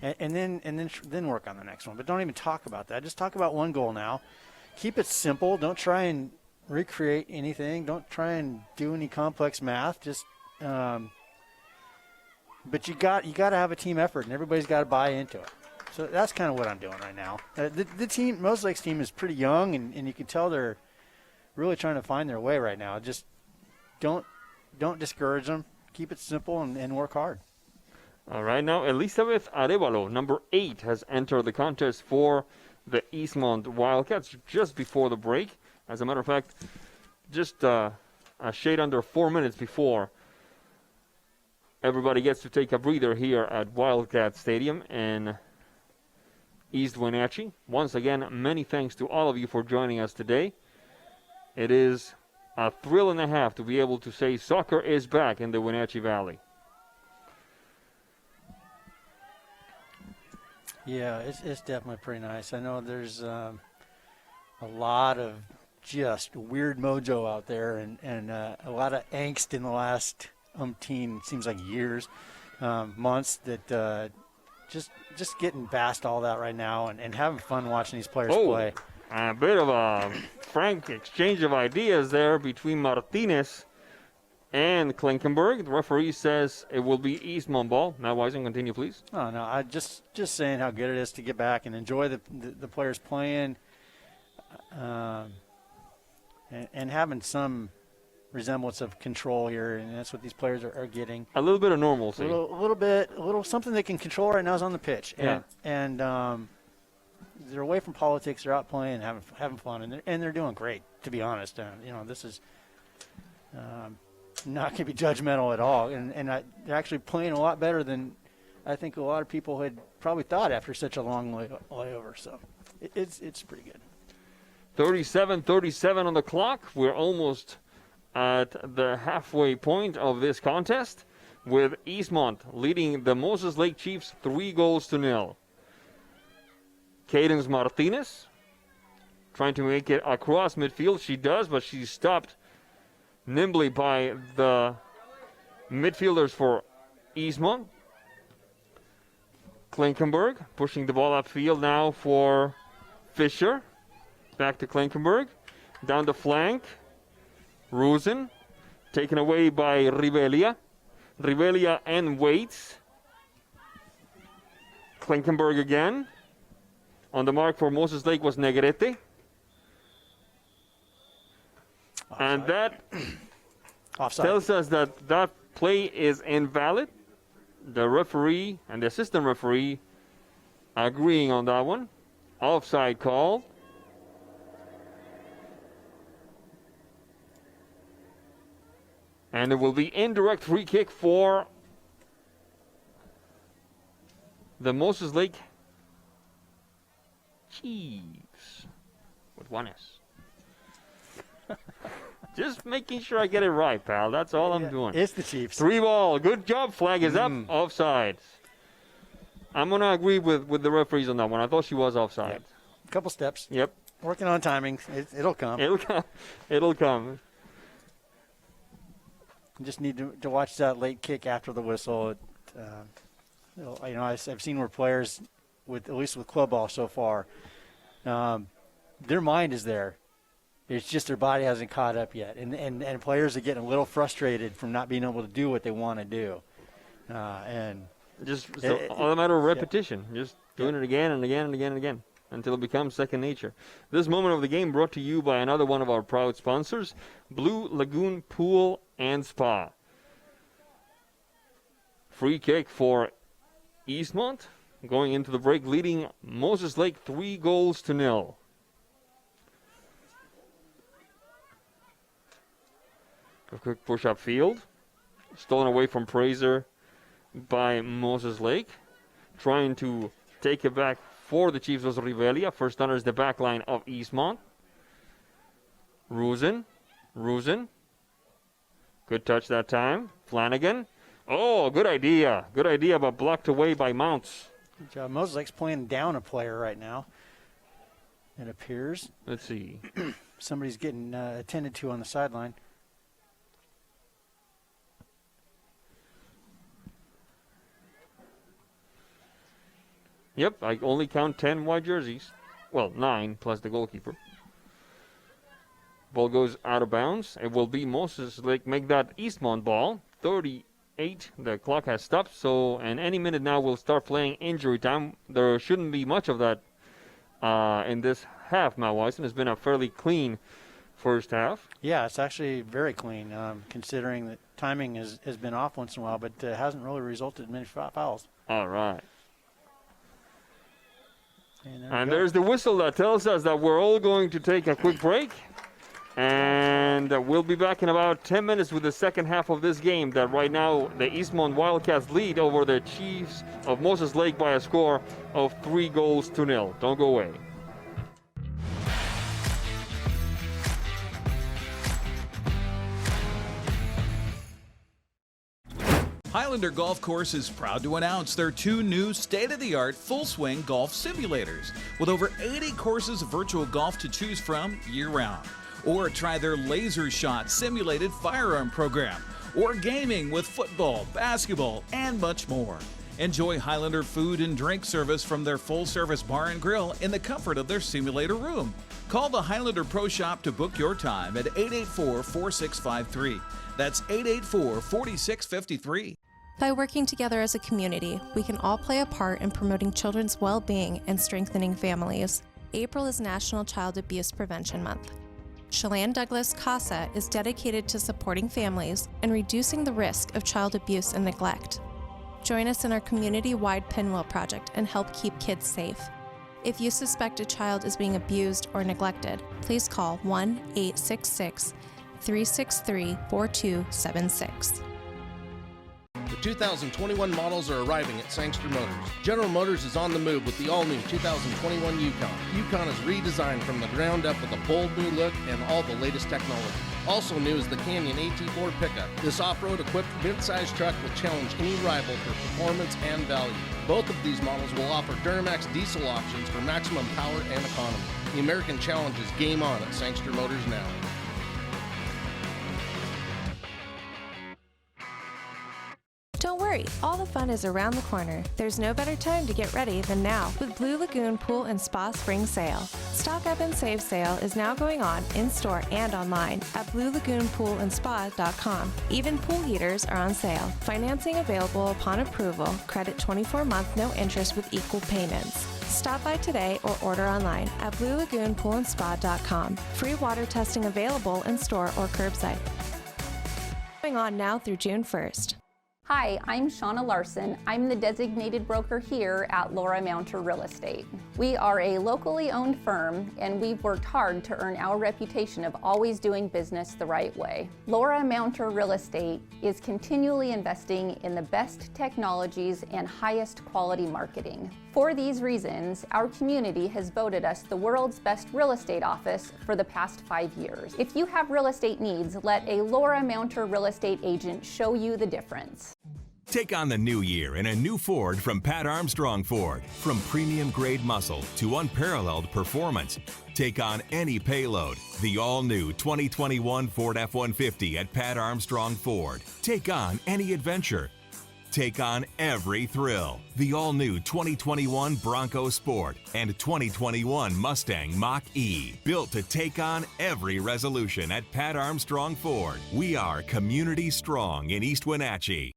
and then work on the next one. But don't even talk about that. Just talk about 1 goal now. Keep it simple. Don't try and recreate anything. Don't try and do any complex math. Just, but you got to have a team effort, and everybody's got to buy into it. So that's kind of what I'm doing right now. The team, Moses Lake's team, is pretty young, and you can tell they're really trying to find their way right now. Just don't discourage them. Keep it simple and work hard. All right, now Elizabeth Arevalo, number 8, has entered the contest for the Eastmont Wildcats just before the break. As a matter of fact, just a shade under 4 minutes before everybody gets to take a breather here at Wildcat Stadium in East Wenatchee. Once again, many thanks to all of you for joining us today. It is a thrill and a half to be able to say soccer is back in the Wenatchee Valley. Yeah, it's definitely pretty nice. I know there's a lot of just weird mojo out there, and a lot of angst in the last seems like years, months, that just getting past all that right now and having fun watching these players play. A bit of a frank exchange of ideas there between Martinez and Klinkenberg. The referee says it will be Eastmont ball. Matt Wisen, continue, please. Oh, no, I just saying how good it is to get back and enjoy the players playing, and having some resemblance of control here, and that's what these players are getting. A little bit of normalcy. A little something they can control right now is on the pitch. Yeah. And they're away from politics. They're out playing, having fun, and they're doing great, to be honest. This is not going to be judgmental at all, and they're actually playing a lot better than I think a lot of people had probably thought after such a long layover. So it's pretty good. 37-37 on the clock. We're almost at the halfway point of this contest, with Eastmont leading the Moses Lake Chiefs 3-0. Cadence Martinez trying to make it across midfield. She does, but she's stopped nimbly by the midfielders for Eastmont. Klinkenberg pushing the ball upfield now for Fisher. Back to Klinkenberg. Down the flank. Rosen. Taken away by Rivelia. Rivelia and Waits. Klinkenberg again. On the mark for Moses Lake was Negrete. Offside. And that tells us that play is invalid. The referee and the assistant referee agreeing on that one. Offside call. And it will be indirect free kick for the Moses Lake Chiefs with 1 S. Just making sure I get it right, pal. That's all I'm doing. It's the Chiefs. 3-ball. Good job. Flag is up. Offside. I'm going to agree with the referees on that one. I thought she was offside. Yep. A couple steps. Yep. Working on timing. It'll come. It'll come. You just need to watch that late kick after the whistle. I've seen where players, at least with club ball so far, their mind is there. It's just their body hasn't caught up yet, and players are getting a little frustrated from not being able to do what they want to do. And just all a matter of repetition, just doing it again and again and again and again until it becomes second nature. This moment of the game brought to you by another one of our proud sponsors, Blue Lagoon Pool and Spa. Free kick for Eastmont, going into the break, leading Moses Lake 3-0. A quick push upfield. Stolen away from Fraser by Moses Lake. Trying to take it back for the Chiefs was Rivelia. First under is the back line of Eastmont. Rosen. Good touch that time. Flanagan. Oh, good idea. Good idea, but blocked away by Mounts. Good job. Moses Lake's playing down a player right now. It appears. Let's see. Somebody's getting attended to on the sideline. Yep, I only count 10 white jerseys. Well, 9 plus the goalkeeper. Ball goes out of bounds. It will be Moses Lake make that Eastmont ball. 38. The clock has stopped. So, and any minute now we'll start playing injury time. There shouldn't be much of that in this half, Matt Wisen. It's been a fairly clean first half. Yeah, it's actually very clean, considering that timing has been off once in a while, but hasn't really resulted in many fouls. All right. And there's the whistle that tells us that we're all going to take a quick break. And we'll be back in about 10 minutes with the second half of this game that right now the Eastmont Wildcats lead over the Chiefs of Moses Lake by a score of 3-0. Don't go away. Highlander Golf Course is proud to announce their 2 new state-of-the-art full-swing golf simulators with over 80 courses of virtual golf to choose from year-round. Or try their Laser Shot simulated firearm program, or gaming with football, basketball, and much more. Enjoy Highlander food and drink service from their full-service bar and grill in the comfort of their simulator room. Call the Highlander Pro Shop to book your time at 884-4653. That's 884-4653. By working together as a community, we can all play a part in promoting children's well-being and strengthening families. April is National Child Abuse Prevention Month. Chelan Douglas CASA is dedicated to supporting families and reducing the risk of child abuse and neglect. Join us in our community-wide Pinwheel project and help keep kids safe. If you suspect a child is being abused or neglected, please call 1-866-363-4276. The 2021 models are arriving at Sangster Motors. General Motors is on the move with the all-new 2021 Yukon. Yukon is redesigned from the ground up with a bold new look and all the latest technology. Also new is the Canyon AT4 pickup. This off-road equipped mid-size truck will challenge any rival for performance and value. Both of these models will offer Duramax diesel options for maximum power and economy. The American Challenge is game on at Sangster Motors now. Don't worry, all the fun is around the corner. There's no better time to get ready than now with Blue Lagoon Pool and Spa Spring Sale. Stock Up and Save sale is now going on in-store and online at bluelagoonpoolandspa.com. Even pool heaters are on sale. Financing available upon approval. Credit 24-month, no interest with equal payments. Stop by today or order online at bluelagoonpoolandspa.com. Free water testing available in-store or curbside. Going on now through June 1st. Hi, I'm Shauna Larson. I'm the designated broker here at Laura Mounter Real Estate. We are a locally owned firm and we've worked hard to earn our reputation of always doing business the right way. Laura Mounter Real Estate is continually investing in the best technologies and highest quality marketing. For these reasons, our community has voted us the world's best real estate office for the past 5 years. If you have real estate needs, let a Laura Mounter Real Estate agent show you the difference. Take on the new year in a new Ford from Pat Armstrong Ford. From premium grade muscle to unparalleled performance. Take on any payload. The all-new 2021 Ford F-150 at Pat Armstrong Ford. Take on any adventure. Take on every thrill. The all-new 2021 Bronco Sport and 2021 Mustang Mach-E. Built to take on every resolution at Pat Armstrong Ford. We are community strong in East Wenatchee.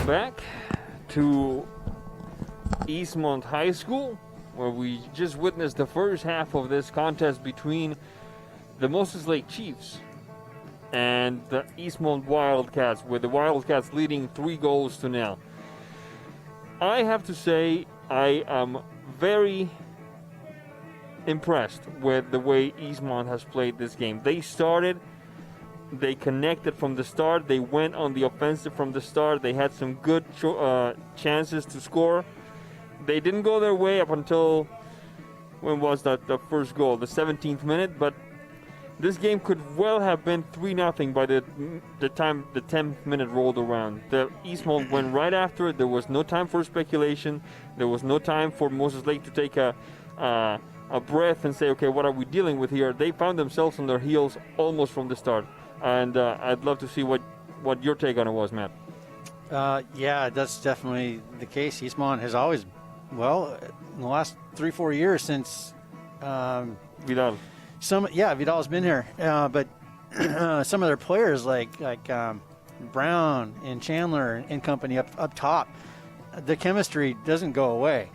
Back to Eastmont High School, where we just witnessed the first half of this contest between the Moses Lake Chiefs and the Eastmont Wildcats, with the Wildcats leading 3-0. I have to say I am very impressed with the way Eastmont has played this game. They connected from the start. They went on the offensive from the start. They had some good chances to score. They didn't go their way up until, when was that, the first goal? The 17th minute. But this game could well have been 3-0 by the time the 10th minute rolled around. The Eastmont went right after it. There was no time for speculation. There was no time for Moses Lake to take a breath and say, okay, what are we dealing with here? They found themselves on their heels almost from the start. And I'd love to see what your take on it was, Matt. Yeah, that's definitely the case. Eastmont has always, well, in the last 3-4 years since Vidal. Vidal's been here, but some of their players like Brown and Chandler and company up top, the chemistry doesn't go away,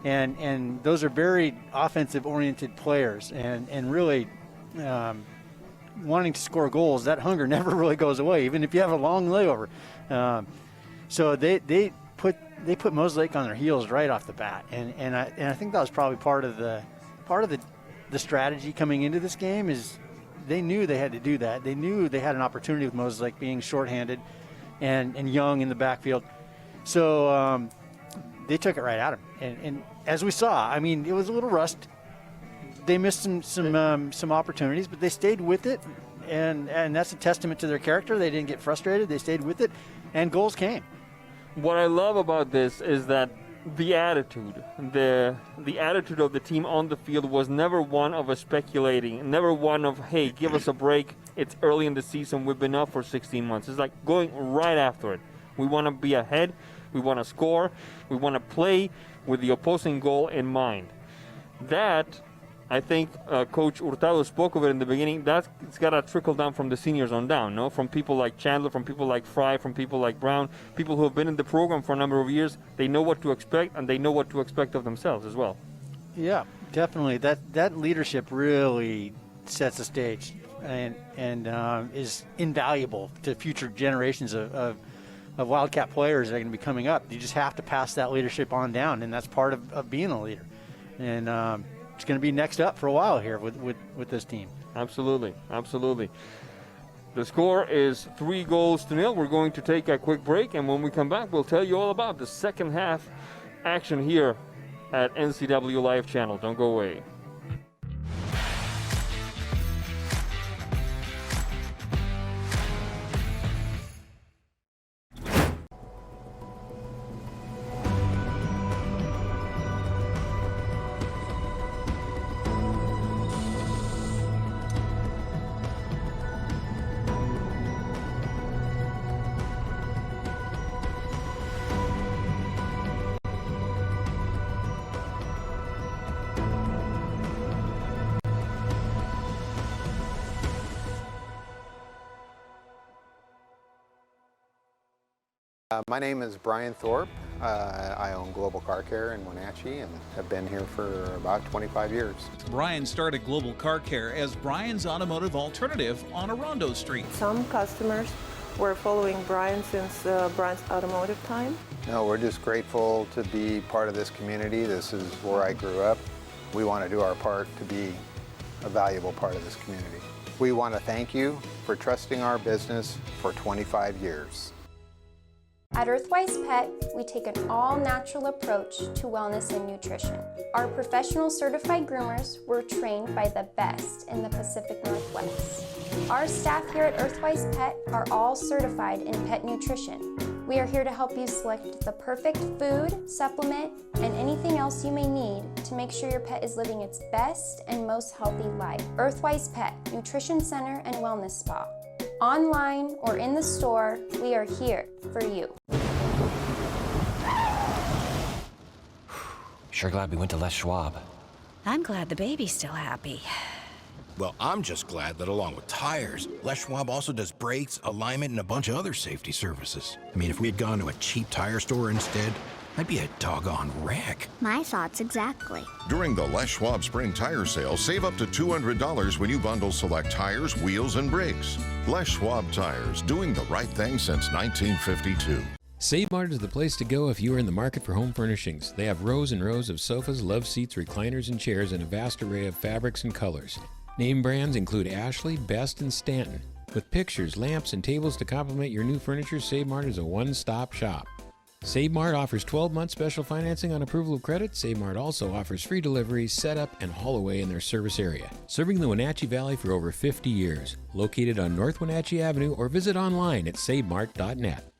and those are very offensive oriented players, and really wanting to score goals. That hunger never really goes away, even if you have a long layover. So they put Moses Lake on their heels right off the bat, and I think that was probably part of the strategy coming into this game. Is they knew they had to do that. They knew they had an opportunity with Moses Lake being shorthanded and young in the backfield. So they took it right at him. And as we saw, I mean, it was a little rust. They missed some opportunities, but they stayed with it, and that's a testament to their character. They didn't get frustrated. They stayed with it, and goals came. What I love about this is that the attitude of the team on the field was never one of speculating, never one of, hey, give us a break. It's early in the season. We've been up for 16 months. It's like going right after it. We want to be ahead. We want to score. We want to play with the opposing goal in mind. That, I think Coach Hurtado spoke of it in the beginning. It's got to trickle down from the seniors on down, no? From people like Chandler, from people like Fry, from people like Brown, people who have been in the program for a number of years. They know what to expect, and they know what to expect of themselves as well. Yeah, definitely. That leadership really sets the stage and is invaluable to future generations of Wildcat players that are going to be coming up. You just have to pass that leadership on down, and that's part of being a leader. And it's going to be next up for a while here with this team. Absolutely. The score is 3-0. We're going to take a quick break, and when we come back, we'll tell you all about the second half action here at NCWLIFE Channel. Don't go away. My name is Brian Thorpe. I own Global Car Care in Wenatchee and have been here for about 25 years. Brian started Global Car Care as Brian's automotive alternative on Orondo Street. Some customers were following Brian since Brian's automotive time. No, we're just grateful to be part of this community. This is where I grew up. We want to do our part to be a valuable part of this community. We want to thank you for trusting our business for 25 years. At Earthwise Pet, we take an all-natural approach to wellness and nutrition. Our professional certified groomers were trained by the best in the Pacific Northwest. Our staff here at Earthwise Pet are all certified in pet nutrition. We are here to help you select the perfect food, supplement, and anything else you may need to make sure your pet is living its best and most healthy life. Earthwise Pet, Nutrition Center and Wellness Spa. Online or in the store, we are here for you. Sure glad we went to Les Schwab. I'm glad the baby's still happy. Well, I'm just glad that along with tires, Les Schwab also does brakes, alignment, and a bunch of other safety services. I mean, if we had gone to a cheap tire store instead, I'd be a doggone wreck. My thoughts exactly. During the Les Schwab Spring Tire Sale, save up to $200 when you bundle select tires, wheels, and brakes. Les Schwab Tires, doing the right thing since 1952. Save Mart is the place to go if you are in the market for home furnishings. They have rows and rows of sofas, love seats, recliners, and chairs, and a vast array of fabrics and colors. Name brands include Ashley, Best, and Stanton. With pictures, lamps, and tables to complement your new furniture, Save Mart is a one-stop shop. Save Mart offers 12-month special financing on approval of credit. Save Mart also offers free delivery, setup, and haul away in their service area. Serving the Wenatchee Valley for over 50 years. Located on North Wenatchee Avenue or visit online at savemart.net.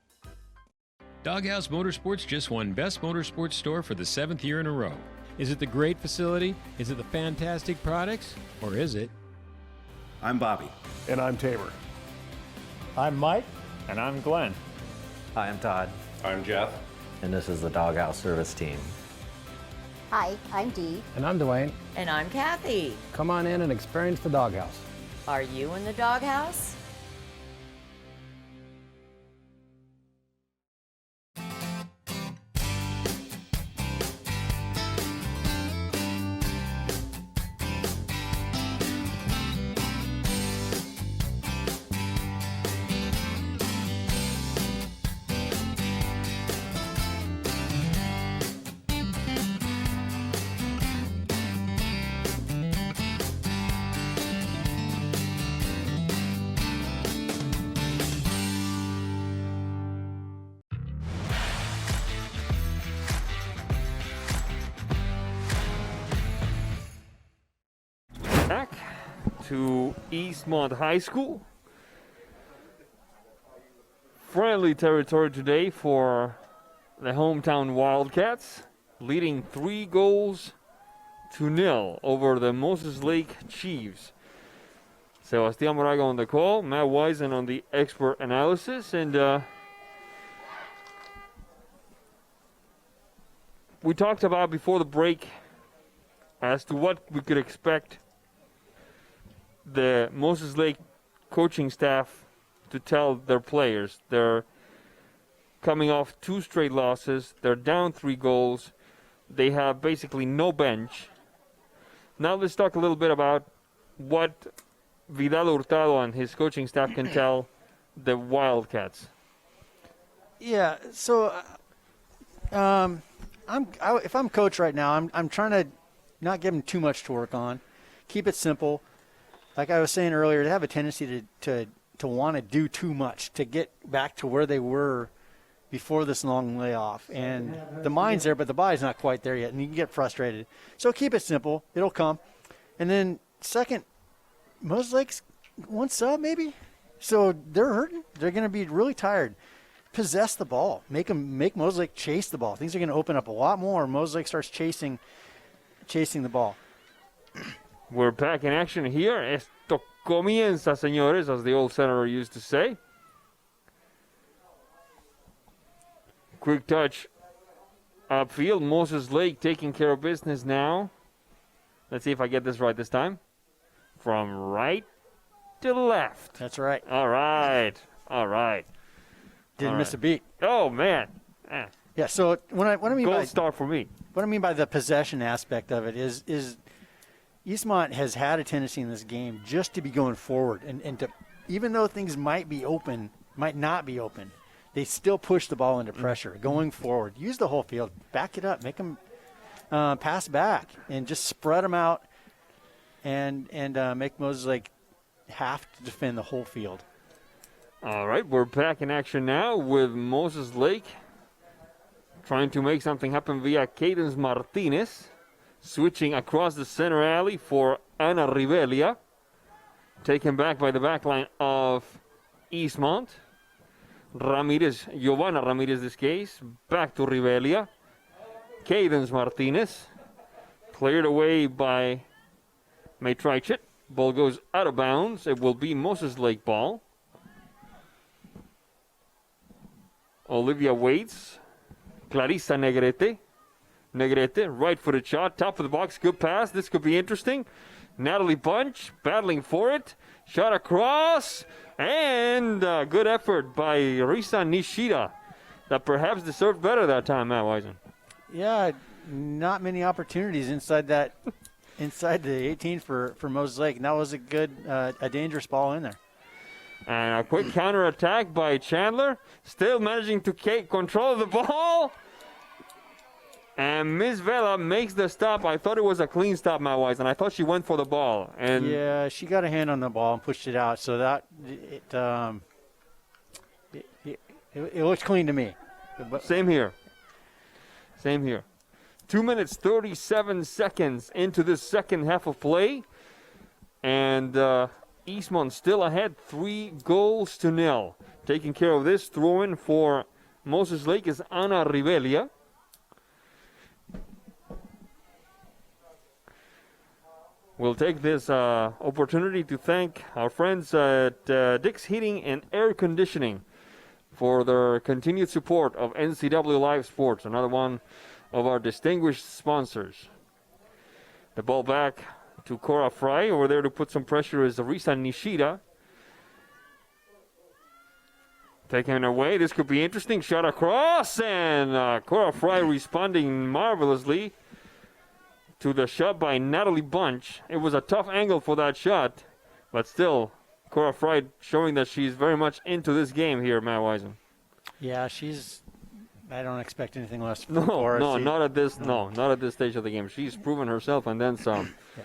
Doghouse Motorsports just won Best Motorsports Store for the 7th year in a row. Is it the great facility? Is it the fantastic products? Or is it? I'm Bobby. And I'm Tabor. I'm Mike. And I'm Glenn. Hi, I'm Todd. I'm Jeff. And this is the Doghouse Service Team. Hi, I'm Dee. And I'm Dwayne. And I'm Kathy. Come on in and experience the Doghouse. Are you in the doghouse? Back to Eastmont High School. Friendly territory today for the hometown Wildcats, leading 3-0 over the Moses Lake Chiefs. Sebastian Moraga on the call, Matt Wisen on the expert analysis, and we talked about before the break as to what we could expect the Moses Lake coaching staff to tell their players. They're coming off 2 straight losses. They're down 3 goals. They have basically no bench. Now let's talk a little bit about what Vidal Hurtado and his coaching staff can tell the Wildcats. Yeah, so if I'm coach right now, I'm trying to not give them too much to work on. Keep it simple. Like I was saying earlier, they have a tendency to want to do too much to get back to where they were before this long layoff. And the mind's there, but the body's not quite there yet, and you can get frustrated. So keep it simple. It'll come. And then second, Moses Lake's 1 sub maybe. So they're hurting. They're going to be really tired. Possess the ball. Make Moses Lake chase the ball. Things are going to open up a lot more. Moses Lake starts chasing the ball. We're back in action here. Esto comienza, señores, as the old senator used to say. Quick touch upfield. Moses Lake taking care of business now. Let's see if I get this right this time. From right to left. That's right. All right. All right. Didn't miss a beat. Oh, man. Yeah, so what I mean Gold by star for me. What I mean by the possession aspect of it is Eastmont has had a tendency in this game just to be going forward and to, even though things might not be open, they still push the ball into pressure, going forward. Use the whole field, back it up, make them pass back, and just spread them out, and make Moses Lake have to defend the whole field. All right, we're back in action now with Moses Lake trying to make something happen via Cadence Martinez. Switching across the center alley for Ana Rivelia. Taken back by the back line of Eastmont. Ramirez, Giovanna Ramirez this case. Back to Rivelia. Cadence Martinez. Cleared away by Matrichet. Ball goes out of bounds. It will be Moses Lake ball. Olivia waits. Clarissa Negrete. Negrete, right-footed shot, top of the box, good pass. This could be interesting. Natalie Bunch battling for it. Shot across, and good effort by Risa Nishida that perhaps deserved better that time, Matt Wisen. Yeah, not many opportunities inside the 18 for Moses Lake, and that was a dangerous ball in there. And a quick counter-attack by Chandler, still managing to control the ball. And Miss Vela makes the stop. I thought it was a clean stop, Matt Wise, and I thought she went for the ball. And yeah, she got a hand on the ball and pushed it out, so that it looks clean to me. Same here. Same here. 2 minutes, 37 seconds into this second half of play. And Eastmont still ahead, 3-0. Taking care of this throw-in for Moses Lake is Ana Rivelia. We'll take this opportunity to thank our friends at Dick's Heating and Air Conditioning for their continued support of NCWLIFE Sports, another one of our distinguished sponsors. The ball back to Cora Fry. Over there to put some pressure is Risa Nishida. Taking it away. This could be interesting. Shot across, and Cora Fry responding marvelously to the shot by Natalie Bunch. It was a tough angle for that shot, but still, Cora Fry showing that she's very much into this game here, Matt Wisen. Yeah, I don't expect anything less from No, Cora. not at this stage of the game. She's proven herself and then some. Yeah.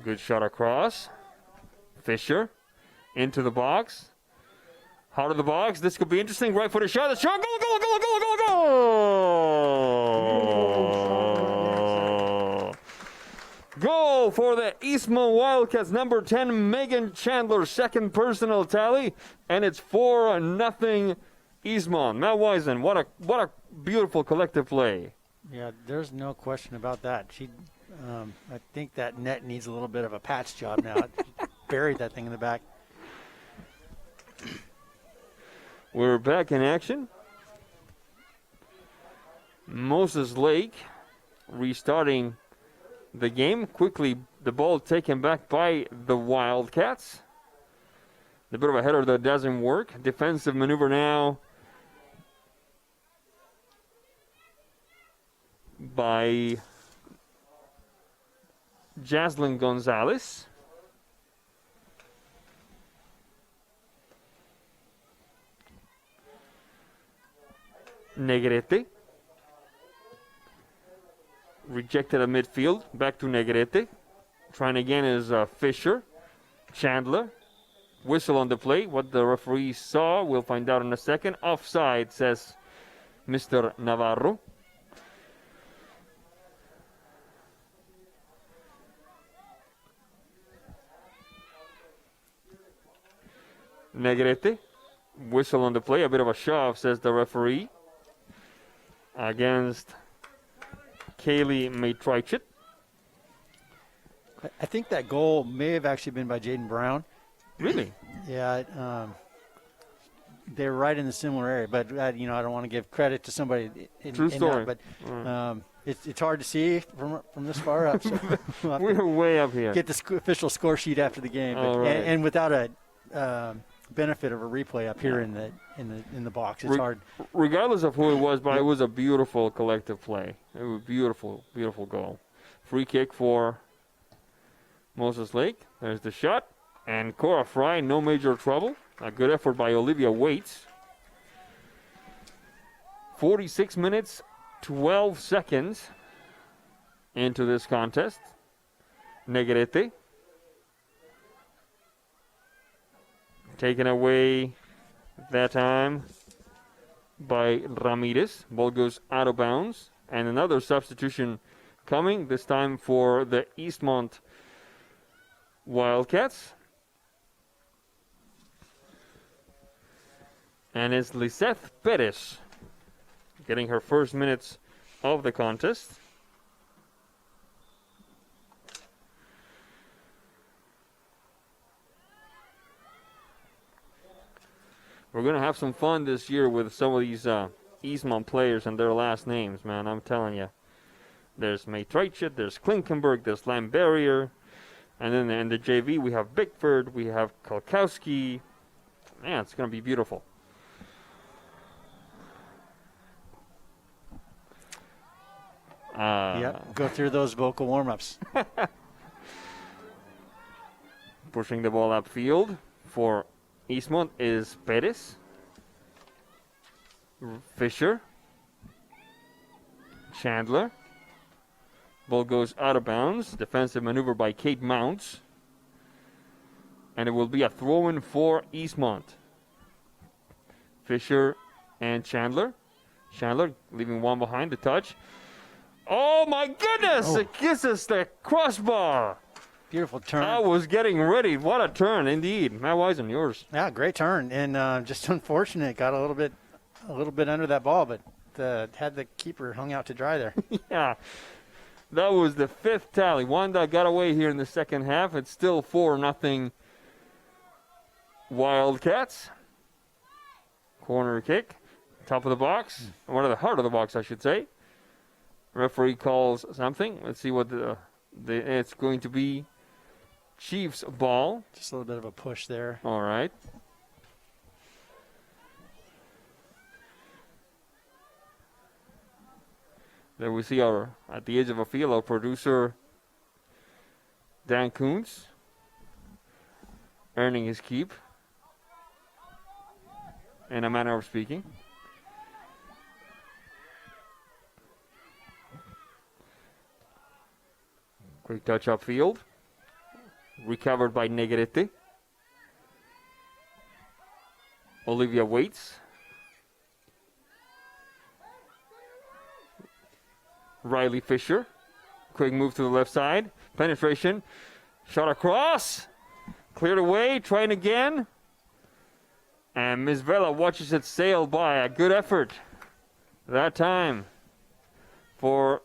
Good shot across. Fisher into the box. Out of the box. This could be interesting. Right footed shot. The shot. Goal, goal, goal, goal, goal, goal. Goal for the Eastmont Wildcats. Number 10, Megan Chandler. Second personal tally. And it's 4-0 Eastmont. Matt Wisen, what a beautiful collective play. Yeah, there's no question about that. I think that net needs a little bit of a patch job now. She buried that thing in the back. We're back in action. Moses Lake restarting the game. Quickly, the ball taken back by the Wildcats. A bit of a header that doesn't work. Defensive maneuver now by Jaslyn Gonzalez. Negrete. Rejected at midfield. Back to Negrete. Trying again is Fisher. Chandler. Whistle on the play. What the referee saw, we'll find out in a second. Offside, says Mr. Navarro. Negrete. Whistle on the play. A bit of a shove, says the referee. Against Kaylee Matrichet. I think that goal may have actually been by Jaden Brown. Really? Yeah. They're right in the similar area, but I don't want to give credit to somebody. True story. But it's hard to see from this far up. So we're way up here. Get the official score sheet after the game, right. and without a benefit of a replay up here in the box, it's hard. Regardless of who it was, but it was a beautiful collective play. It was beautiful, beautiful goal. Free kick for Moses Lake. There's the shot. And Cora Fry, no major trouble. A good effort by Olivia Waits. 46 minutes, 12 seconds into this contest. Negrete. Taken away that time by Ramirez. Ball goes out of bounds. And another substitution coming, this time for the Eastmont Wildcats. And it's Lisette Perez getting her first minutes of the contest. We're going to have some fun this year with some of these Eastmont players and their last names, man. I'm telling you. There's Matrichet, there's Klinkenberg, there's Lamberrier. And then in the JV, we have Bickford, we have Kalkowski. Man, it's going to be beautiful. Go through those vocal warm-ups. Pushing the ball upfield for Eastmont is Perez. Fisher. Chandler. Ball goes out of bounds. Defensive maneuver by Kate Mounts. And it will be a throw-in for Eastmont. Fisher and Chandler. Chandler leaving one behind the touch. Oh my goodness! It kisses the crossbar. Beautiful turn. I was getting ready. What a turn, indeed. Matt Wisen, yours. Yeah, great turn, and just unfortunate. Got a little bit under that ball, but had the keeper hung out to dry there. Yeah, that was the 5th tally. Wanda got away here in the second half. It's still 4-0 Wildcats. Corner kick, top of the box, one of the heart of the box, I should say. Referee calls something. Let's see what it's going to be. Chiefs ball. Just a little bit of a push there. All right. There we see at the edge of a field, our producer, Dan Coons, earning his keep, in a manner of speaking. Quick touch upfield. Recovered by Negrete. Olivia waits. Riley Fisher. Quick move to the left side. Penetration. Shot across. Cleared away. Trying again. And Miss Vela watches it sail by. A good effort that time for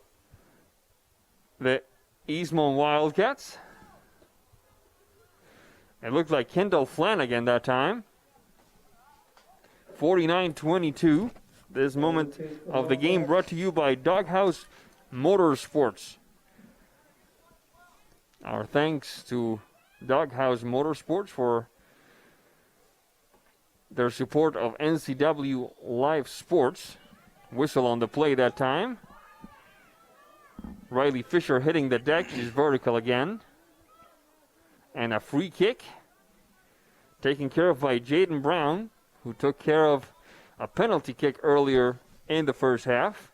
the Eastmont Wildcats. It looked like Kendall Flanagan that time. 49-22. This moment of the game brought to you by Doghouse Motorsports. Our thanks to Doghouse Motorsports for their support of NCWLIFE Sports. Whistle on the play that time. Riley Fisher hitting the deck. She's vertical again. And a free kick taken care of by Jaden Brown, who took care of a penalty kick earlier in the first half,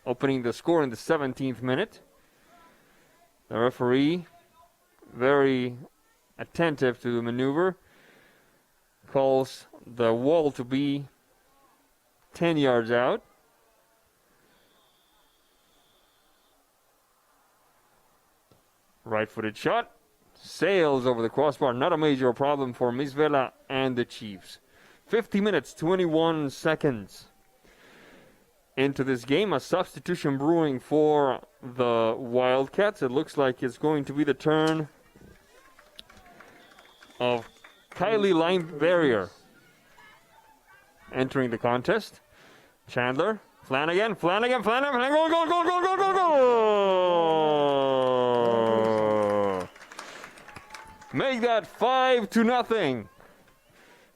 opening the score in the 17th minute. The referee, very attentive to the maneuver, calls the wall to be 10 yards out. Right-footed shot. Sails over the crossbar. Not a major problem for Miss Vela and the Chiefs. 50 minutes, 21 seconds into this game. A substitution brewing for the Wildcats. It looks like it's going to be the turn of Kylie Linebarrier entering the contest. Chandler, Flanagan, goal. Make that 5-0.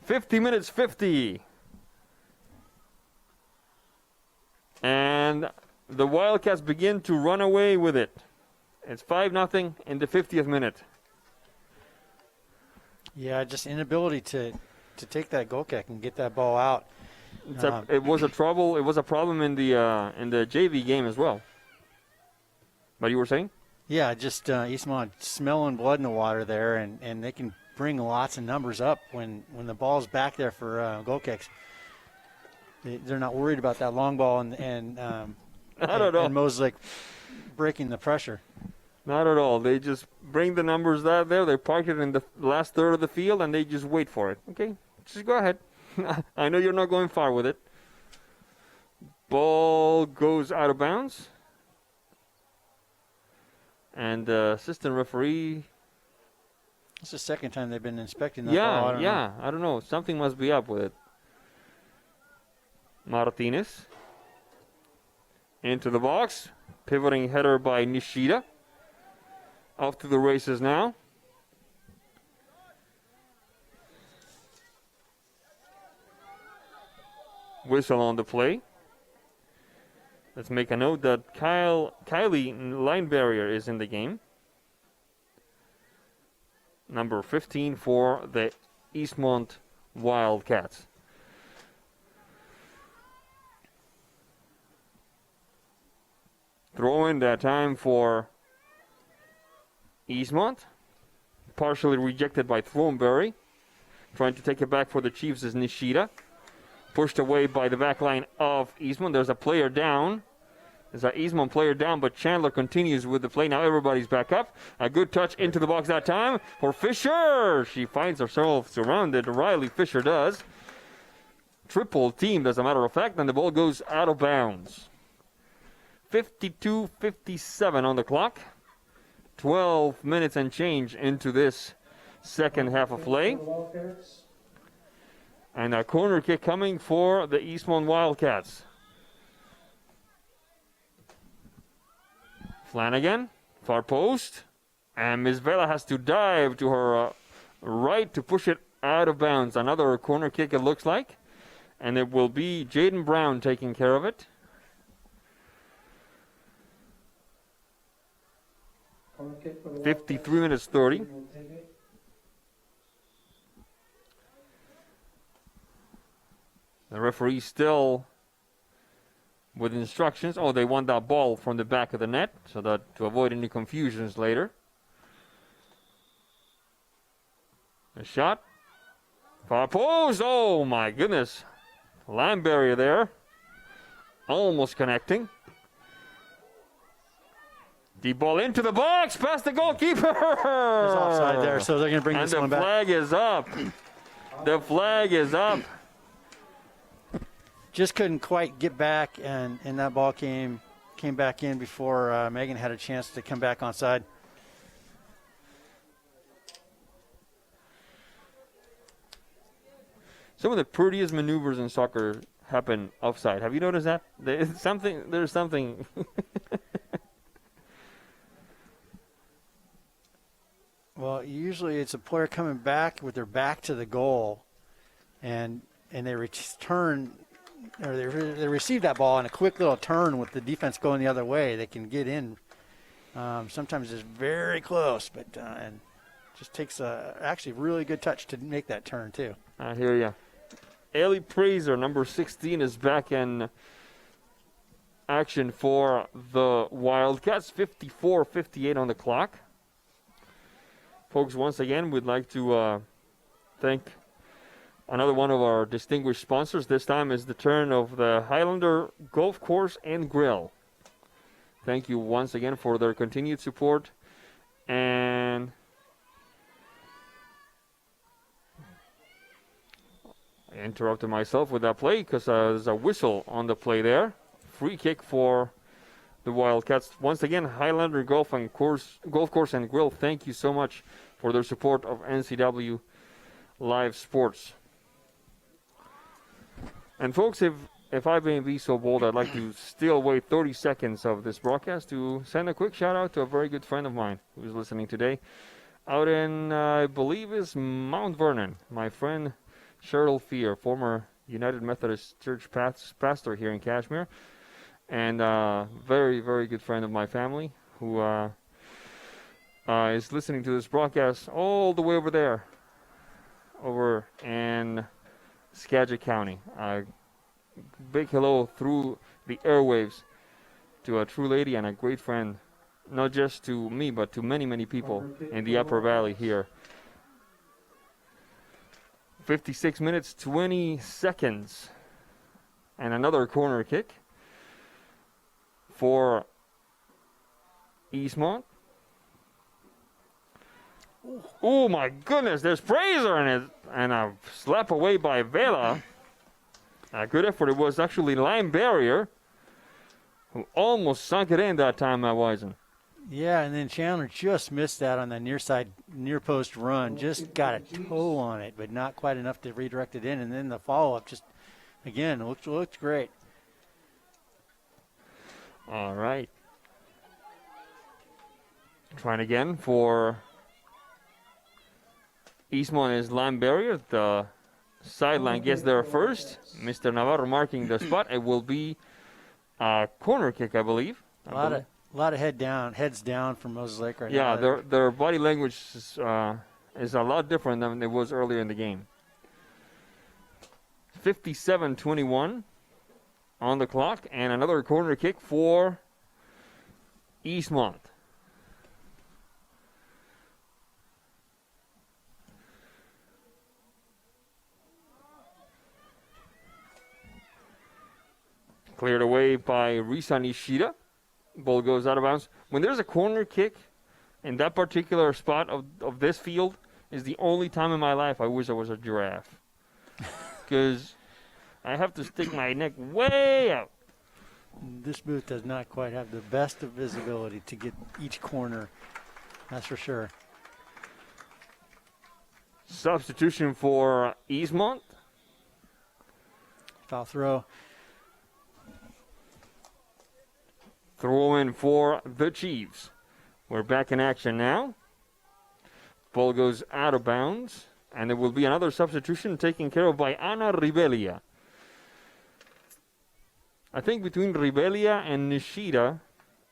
50 minutes, 50. And the Wildcats begin to run away with it. It's 5-0 in the 50th minute. Yeah, just inability to take that goal kick and get that ball out. It was a problem in the JV game as well. But you were saying? Yeah, just Eastmont smelling blood in the water there, and they can bring lots of numbers up when the ball's back there for goal kicks. They're not worried about that long ball and Moslick breaking the pressure. Not at all. They just bring the numbers out there. They park it in the last third of the field, and they just wait for it. Okay, just go ahead. I know you're not going far with it. Ball goes out of bounds. And assistant referee. It's the second time they've been inspecting that ball. I don't know. Something must be up with it. Martinez. Into the box. Pivoting header by Nishida. Off to the races now. Whistle on the play. Let's make a note that Kylie Linebarrier is in the game. Number 15 for the Eastmont Wildcats. Throw in that time for Eastmont. Partially rejected by Thornberry. Trying to take it back for the Chiefs is Nishida. pushed away by the back line of Eastmont. There's a player down. There's an Eastmont player down, but Chandler continues with the play. Now everybody's back up. A good touch into the box that time for Fisher. She finds herself surrounded. Riley Fisher does. Triple teamed, as a matter of fact, and the ball goes out of bounds. 52-57 on the clock. 12 minutes and change into this second half of play. And a corner kick coming for the Eastmont Wildcats. Flanagan, far post. And Ms. Vela has to dive to her right to push it out of bounds. Another corner kick, it looks like. And it will be Jaden Brown taking care of it. 53 minutes 30. The referee still with instructions. Oh, they want that ball from the back of the net so that to avoid any confusions later. A shot. Far post. Oh my goodness. Line barrier there. Almost connecting. Deep ball into the box, past the goalkeeper. There's offside there, so they're going to bring this one back. And the flag is up. The flag is up. Just couldn't quite get back, and that ball came back in before Megan had a chance to come back onside. Some of the prettiest maneuvers in soccer happen offside. Have you noticed that? There's something. Well, usually it's a player coming back with their back to the goal, and they return, or they receive that ball in a quick little turn with the defense going the other way. They can get in. Sometimes it's very close, but and just takes a actually really good touch to make that turn too. I hear you. Ellie Praiser, number 16, is back in action for the Wildcats. 54-58 on the clock. Folks, once again, we'd like to thank another one of our distinguished sponsors. This time is the turn of the Highlander Golf Course and Grill. Thank you once again for their continued support. And I interrupted myself with that play because there's a whistle on the play there. Free kick for the Wildcats. Once again, Highlander Golf Course and Grill, thank you so much for their support of NCW Live Sports. And folks, if I may be so bold, I'd like to steal away 30 seconds of this broadcast to send a quick shout out to a very good friend of mine who's listening today out in, I believe is Mount Vernon. My friend Cheryl Fear, former United Methodist Church pastor here in Kashmir, and very, very good friend of my family who is listening to this broadcast all the way over there, over in Skagit County. Big hello through the airwaves to a true lady and a great friend, not just to me, but to many, many people in the Upper Valley here. 56 minutes, 20 seconds, and another corner kick for Eastmont. Oh my goodness, there's Fraser in it, and a slap away by Vela. A good effort. It was actually line barrier who almost sunk it in that time at Wisen. Yeah, and then Chandler just missed that on the near post run. Just got a toe on it, but not quite enough to redirect it in. And then the follow-up just, again, looked great. All right. Trying again for Eastmont is line barrier. The sideline gets there first. Mr. Navarro marking the spot. It will be a corner kick, I believe. A lot of heads down from Moses Lake right now. Yeah, their body language is a lot different than it was earlier in the game. 57-21 on the clock, and another corner kick for Eastmont. Cleared away by Risa Nishida. Ball goes out of bounds. When there's a corner kick in that particular spot of this field is the only time in my life I wish I was a giraffe. Because I have to stick my neck way out. This booth does not quite have the best of visibility to get each corner. That's for sure. Substitution for Eastmont. Foul throw. Throw in for the Chiefs. We're back in action now. Ball goes out of bounds. And there will be another substitution taken care of by Ana Ribelia. I think between Ribelia and Nishida,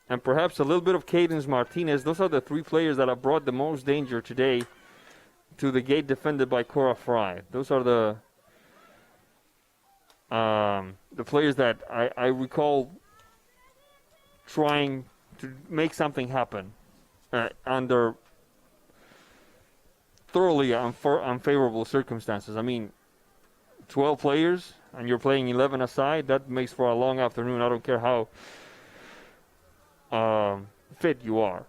and perhaps a little bit of Cadence Martinez, those are the three players that have brought the most danger today to the gate defended by Cora Fry. Those are the players that I recall trying to make something happen under thoroughly unfavorable circumstances. I mean, 12 players and you're playing 11 aside, that makes for a long afternoon. I don't care how fit you are.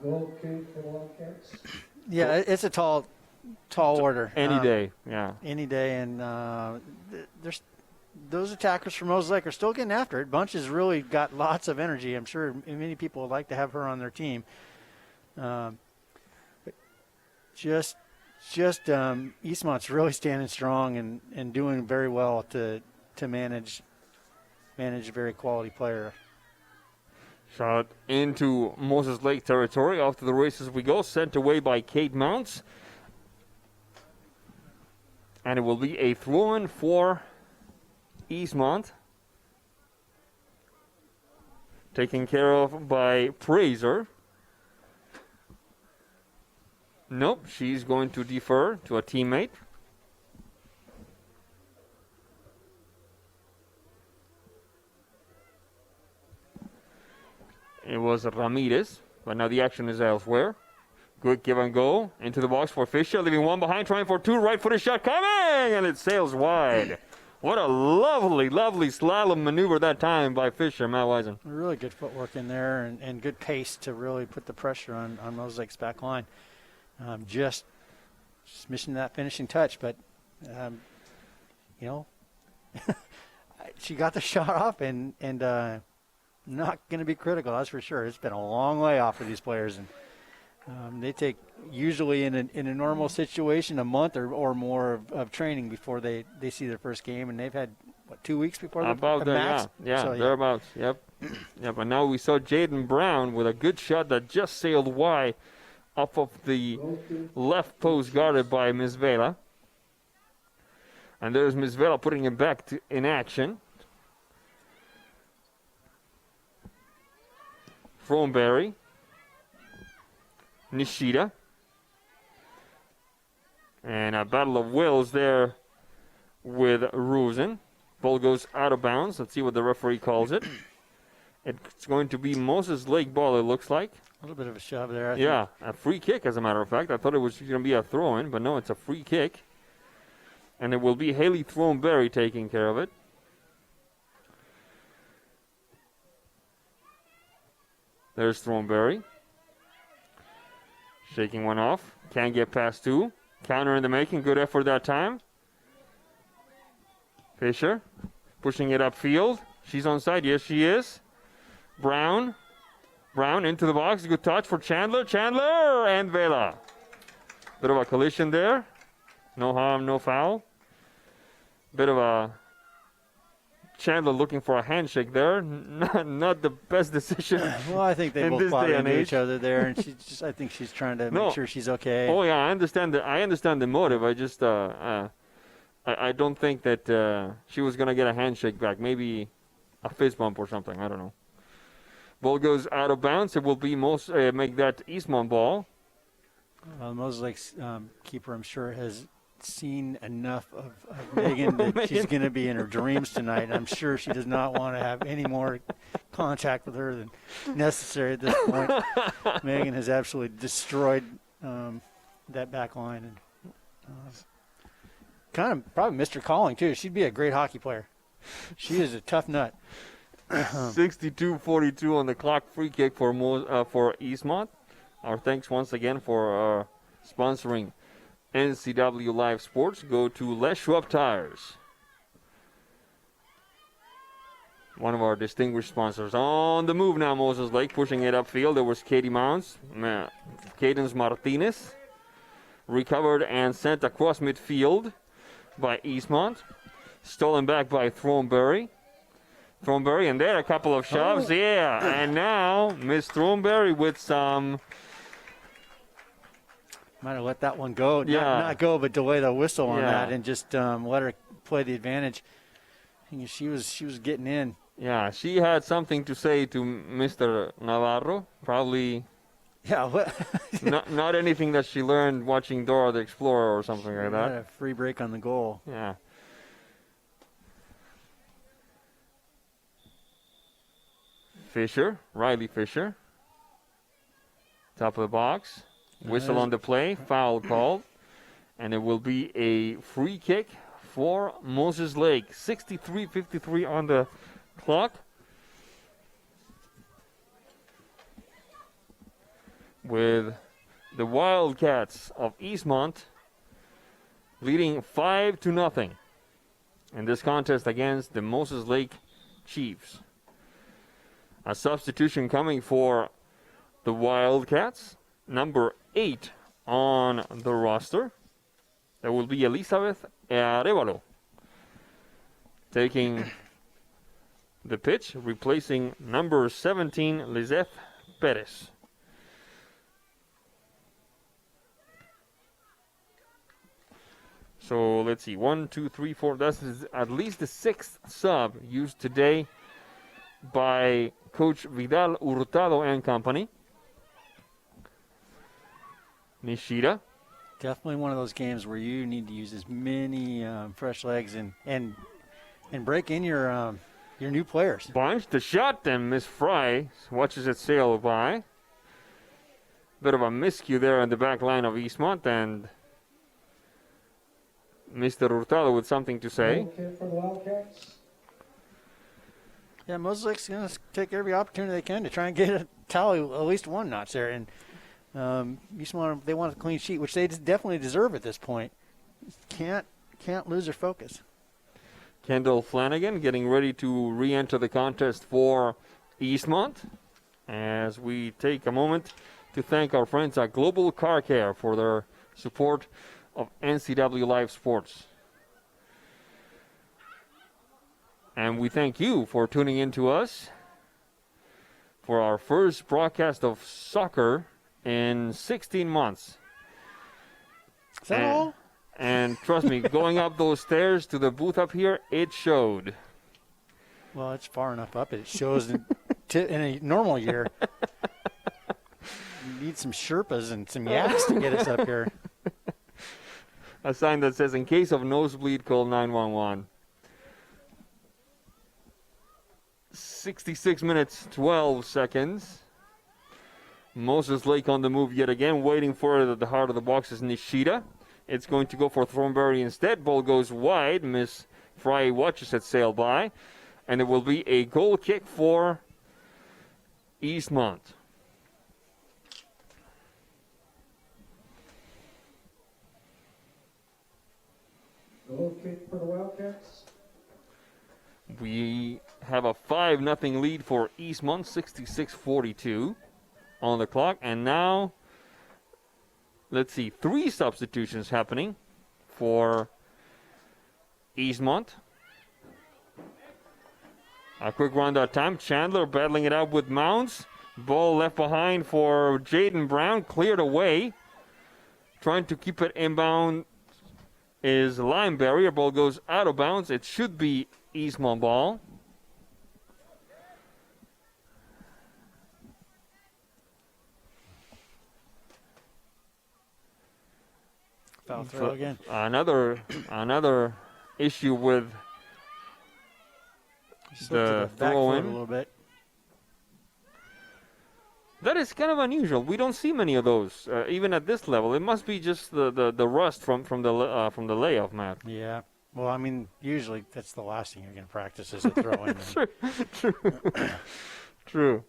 Goal kick for the Wildcats. Yeah, it's a tall order. Any day, yeah. Any day, and there's those attackers from Moses Lake are still getting after it. Bunch has really got lots of energy. I'm sure many people would like to have her on their team. But just Eastmont's really standing strong and doing very well to manage a very quality player. Shot into Moses Lake territory. Off to the races we go. Sent away by Kate Mounts. And it will be a throw-in for Eastmont. Taken care of by Praiser. Nope, she's going to defer to a teammate. It was Ramirez, but now the action is elsewhere. Good give and go into the box for Fisher, leaving one behind, trying for two. Right-footed shot coming, and it sails wide. What a lovely, lovely slalom maneuver that time by Fisher, Matt Wisen. Really good footwork in there and good pace to really put the pressure on Moses Lake's back line. Just missing that finishing touch, but, she got the shot off and not going to be critical, that's for sure. It's been a long way off for these players, and they take usually in a normal situation a month or more of training before they see their first game, and they've had 2 weeks before about the max? Yeah, So, thereabouts. Yep. Yep. And now we saw Jaden Brown with a good shot that just sailed wide off of the left post guarded by Ms. Vela. And there's Ms. Vela putting him back in action. Fromberry. Nishida. And a battle of wills there with Rosen. Ball goes out of bounds. Let's see what the referee calls it. It's going to be Moses Lake ball, it looks like. A little bit of a shove there, I Yeah, think. a free kick, as a matter of fact. I thought it was going to be a throw-in, but no, it's a free kick. And it will be Haley Throneberry taking care of it. There's Throneberry. Shaking one off. Can't get past two. Counter in the making. Good effort that time. Fisher pushing it upfield. She's onside. Yes, she is. Brown into the box. Good touch for Chandler. Chandler and Vela. Bit of a collision there. No harm, no foul. Bit of a Chandler looking for a handshake there. Not the best decision. Well, I think they both fought into each other there, and I think she's trying to make sure she's okay. Oh yeah, I understand the motive. I just I don't think that she was gonna get a handshake back. Maybe a fist bump or something. I don't know. Ball goes out of bounds. It will be make that Eastmont ball. Moses Lake's keeper, I'm sure, has seen enough of Megan that she's going to be in her dreams tonight. I'm sure she does not want to have any more contact with her than necessary at this point. Megan has absolutely destroyed that back line. And kind of probably missed her calling, too. She'd be a great hockey player. She is a tough nut. 62-42 on the clock. Free kick for Eastmont. Our thanks once again for sponsoring NCWLIFE Sports. Go to Les Schwab Tires, one of our distinguished sponsors. On the move now, Moses Lake, pushing it upfield. There was Katie Mounds, Cadence Martinez, recovered and sent across midfield by Eastmont. Stolen back by Thornberry. And there a couple of shoves. Oh. Yeah, and now Miss Thornberry with some... Might have let that one go. Yeah. Not go, but delay the whistle on that and just let her play the advantage. I think she was getting in. Yeah, she had something to say to Mr. Navarro. Probably not anything that she learned watching Dora the Explorer or something like that. A free break on the goal. Yeah. Riley Fisher. Top of the box. Whistle on the play. Foul called. And it will be a free kick for Moses Lake. 63-53 on the clock. With the Wildcats of Eastmont leading 5-0 in this contest against the Moses Lake Chiefs. A substitution coming for the Wildcats. Number 8 on the roster. That will be Elizabeth Arevalo taking the pitch, replacing number 17, Lizeth Perez. So let's see, 1, 2, 3, 4. That's at least the 6th sub used today by Coach Vidal Hurtado and company. Nishida. Definitely one of those games where you need to use as many fresh legs and break in your new players. Bunch the shot, and Miss Fry watches it sail by. Bit of a miscue there on the back line of Eastmont, and Mr. Hurtado with something to say. Okay for the Wildcats. Yeah, Moses Lake's going to take every opportunity they can to try and get a tally at least one notch there. And Eastmont, they want a clean sheet, which they definitely deserve at this point. Can't lose their focus. Kendall Flanagan getting ready to re-enter the contest for Eastmont. As we take a moment to thank our friends at Global Car Care for their support of NCWLIFE Sports. And we thank you for tuning in to us for our first broadcast of soccer in 16 months. Is that all? And trust me, going up those stairs to the booth up here, it showed. Well, it's far enough up. It shows in a normal year. You need some Sherpas and some yaks to get us up here. A sign that says, in case of nosebleed, call 911. 66 minutes, 12 seconds. Moses Lake on the move yet again. Waiting for it at the heart of the box is Nishida. It's going to go for Thornberry instead. Ball goes wide. Miss Fry watches it sail by. And it will be a goal kick for Eastmont. Goal kick for the Wildcats. We have a 5-0 lead for Eastmont, 66-42 on the clock. And now, let's see, 3 substitutions happening for Eastmont. A quick round that time. Chandler battling it out with Mounds. Ball left behind for Jaden Brown. Cleared away. Trying to keep it inbound is Lime Barrier. Ball goes out of bounds. It should be Eastmont ball. Foul throw again. Another issue with the throw in. A little bit. That is kind of unusual. We don't see many of those, even at this level. It must be just the rust from the layoff, Matt. Yeah, Well, I mean, usually that's the last thing you're going to practice is a throw-in. True.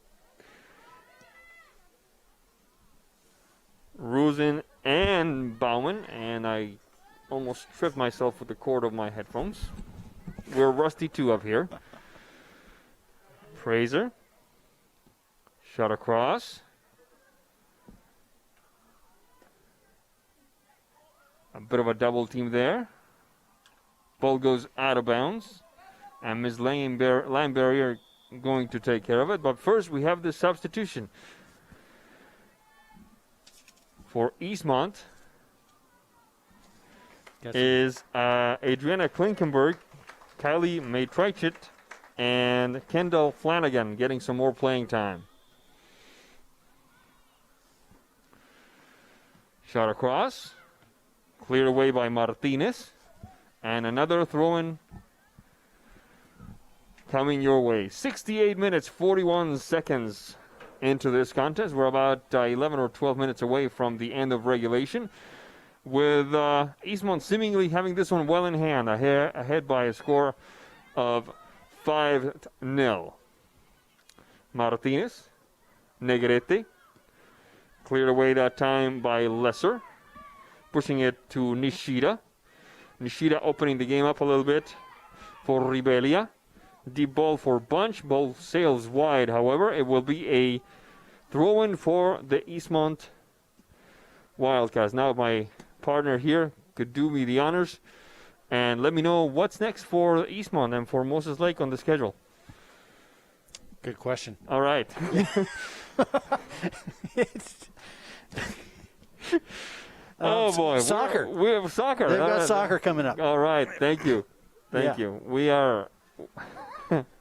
Rosen and Bauman, and I almost tripped myself with the cord of my headphones. We're rusty too up here. Fraser. Shot across. A bit of a double team there. Ball goes out of bounds. And Ms. Lamberry are going to take care of it. But first we have the substitution. For Eastmont is Adriana Klinkenberg, Kylie Matrichet, and Kendall Flanagan getting some more playing time. Shot across. Cleared away by Martinez. And another throw-in coming your way. 68 minutes, 41 seconds into this contest. We're about 11 or 12 minutes away from the end of regulation, with Eastmont seemingly having this one well in hand, ahead by a score of 5-0. Martinez, Negrete, cleared away that time by Lesser, pushing it to Nishida. Nishida opening the game up a little bit for Ribelia. Deep ball for Bunch. Ball sails wide, however. It will be a throw-in for the Eastmont Wildcats. Now my partner here could do me the honors and let me know what's next for Eastmont and for Moses Lake on the schedule. Good question. All right. Oh, boy. Soccer. We have soccer. They've got soccer coming up. All right. Thank you. Thank you. We are...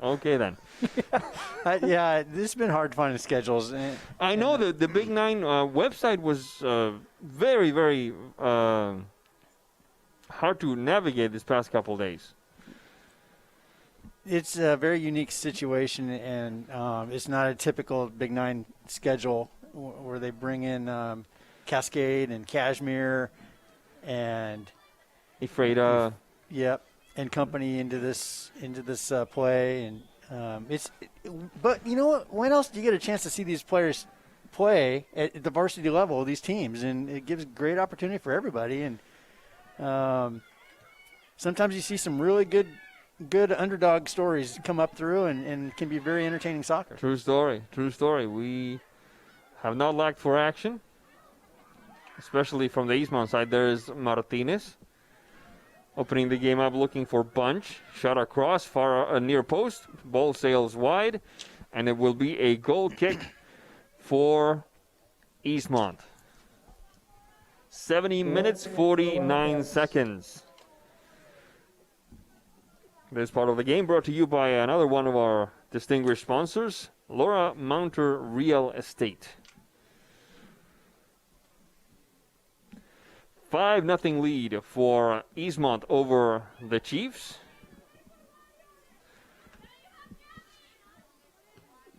Okay, then. Yeah, this has been hard to find the schedules. I know that the Big Nine website was very, very hard to navigate this past couple days. It's a very unique situation, and it's not a typical Big Nine schedule where they bring in Cascade and Kashmir and Ephrata. Yep, and company into this play, and but you know what? When else do you get a chance to see these players play at the varsity level, these teams, and it gives great opportunity for everybody. And sometimes you see some really good underdog stories come up through, and can be very entertaining soccer. True story. We have not lacked for action, especially from the Eastmont side. There's Martinez opening the game up, looking for Bunch. Shot across, far near post. Ball sails wide, and it will be a goal kick for Eastmont. 70 minutes, 49 seconds. This part of the game brought to you by another one of our distinguished sponsors, Laura Mounter Real Estate. 5-0 lead for Eastmont over the Chiefs.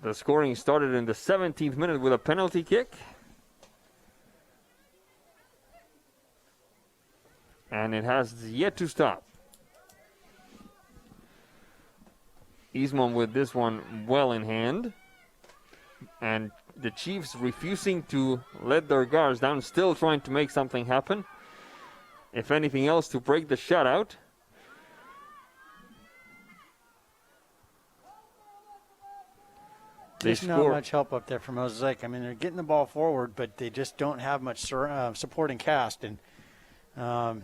The scoring started in the 17th minute with a penalty kick. And it has yet to stop. Eastmont with this one well in hand. And the Chiefs refusing to let their guards down, still trying to make something happen. If anything else, to break the shutout. There's not much help up there for Moses Lake. I mean, they're getting the ball forward, but they just don't have much supporting cast, and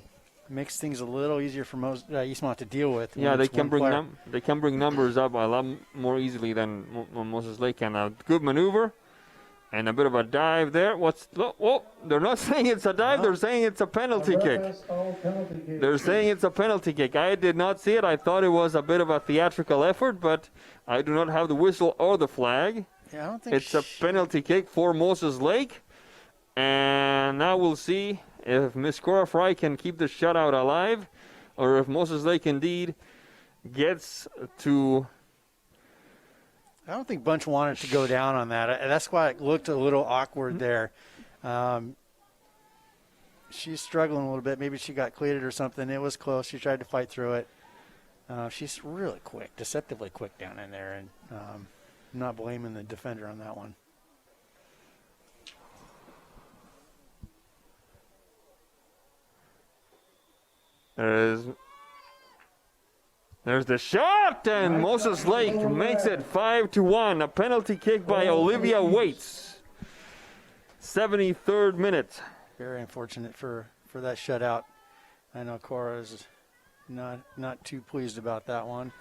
makes things a little easier for Eastmont to deal with. Yeah, they can bring numbers up a lot more easily than Moses Lake can. A good maneuver and a bit of a dive there. They're not saying it's a dive. They're saying it's a penalty kick. They're saying it's a penalty kick. I did not see it. I thought it was a bit of a theatrical effort, but I do not have the whistle or the flag. Yeah, I don't think it's a penalty kick for Moses Lake. And now we'll see if Miss Cora Fry can keep the shutout alive, or if Moses Lake indeed gets to... I don't think Bunch wanted to go down on that. That's why it looked a little awkward there. she's struggling a little bit. Maybe she got cleated or something. It was close. She tried to fight through it. She's really quick, deceptively quick down in there, and I'm not blaming the defender on that one. There's the shot, and Moses Lake makes it 5-1. A penalty kick by Olivia Waits. 73rd minute. Very unfortunate for that shutout. I know Cora's not too pleased about that one.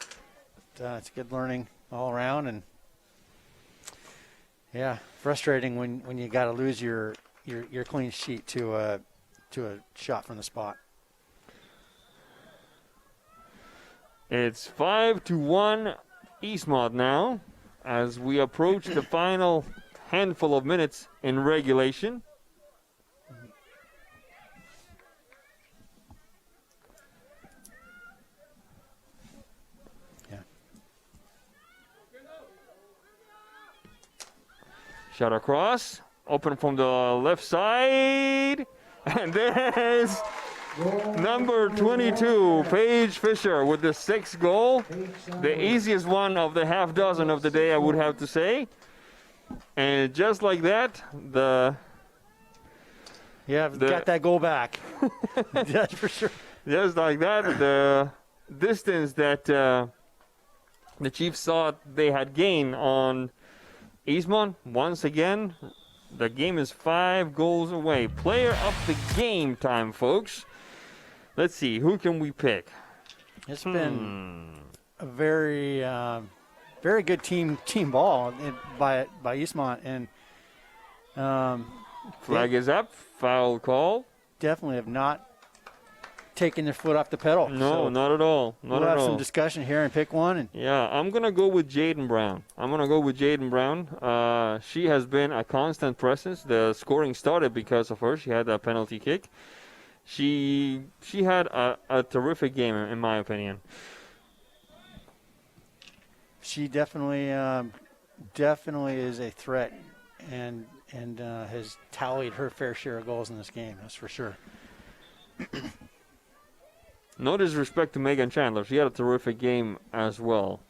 But, it's good learning all around, and yeah, frustrating when you got to lose your clean sheet to a shot from the spot. It's 5-1 Eastmont now as we approach the final handful of minutes in regulation. Yeah. Shot across, open from the left side, and there's number 22, Paige Fisher, with the 6th goal. The easiest one of the half dozen of the day, I would have to say. And just like that, got that goal back. That's for sure. Just like that, the distance that the Chiefs thought they had gained on Eastmont, once again, the game is 5 goals away. Player of the game time, folks. Let's see, who can we pick? It's been a very, very good team ball by Eastmont, and flag is up, foul call. Definitely have not taken their foot off the pedal. No, so not at all. We'll have some discussion here and pick one. And yeah, I'm gonna go with Jaden Brown. She has been a constant presence. The scoring started because of her. She had a penalty kick. She had a terrific game, in my opinion. She definitely is a threat, and has tallied her fair share of goals in this game. That's for sure. No disrespect to Megan Chandler. She had a terrific game as well.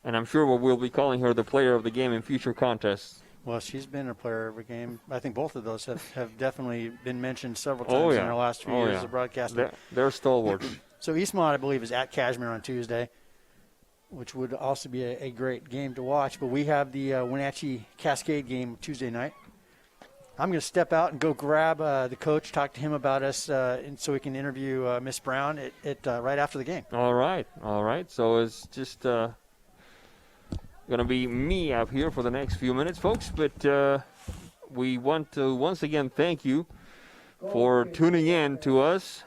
And I'm sure we'll be calling her the player of the game in future contests. Well, she's been a player every game. I think both of those have definitely been mentioned several times in our last few years of broadcasting. They're stalwarts. So Eastmont, I believe, is at Cashmere on Tuesday, which would also be a great game to watch. But we have the Wenatchee Cascade game Tuesday night. I'm going to step out and go grab the coach, talk to him about us, and so we can interview Miss Brown right after the game. All right. So it's just going to be me up here for the next few minutes, folks. But we want to once again thank you for tuning in to us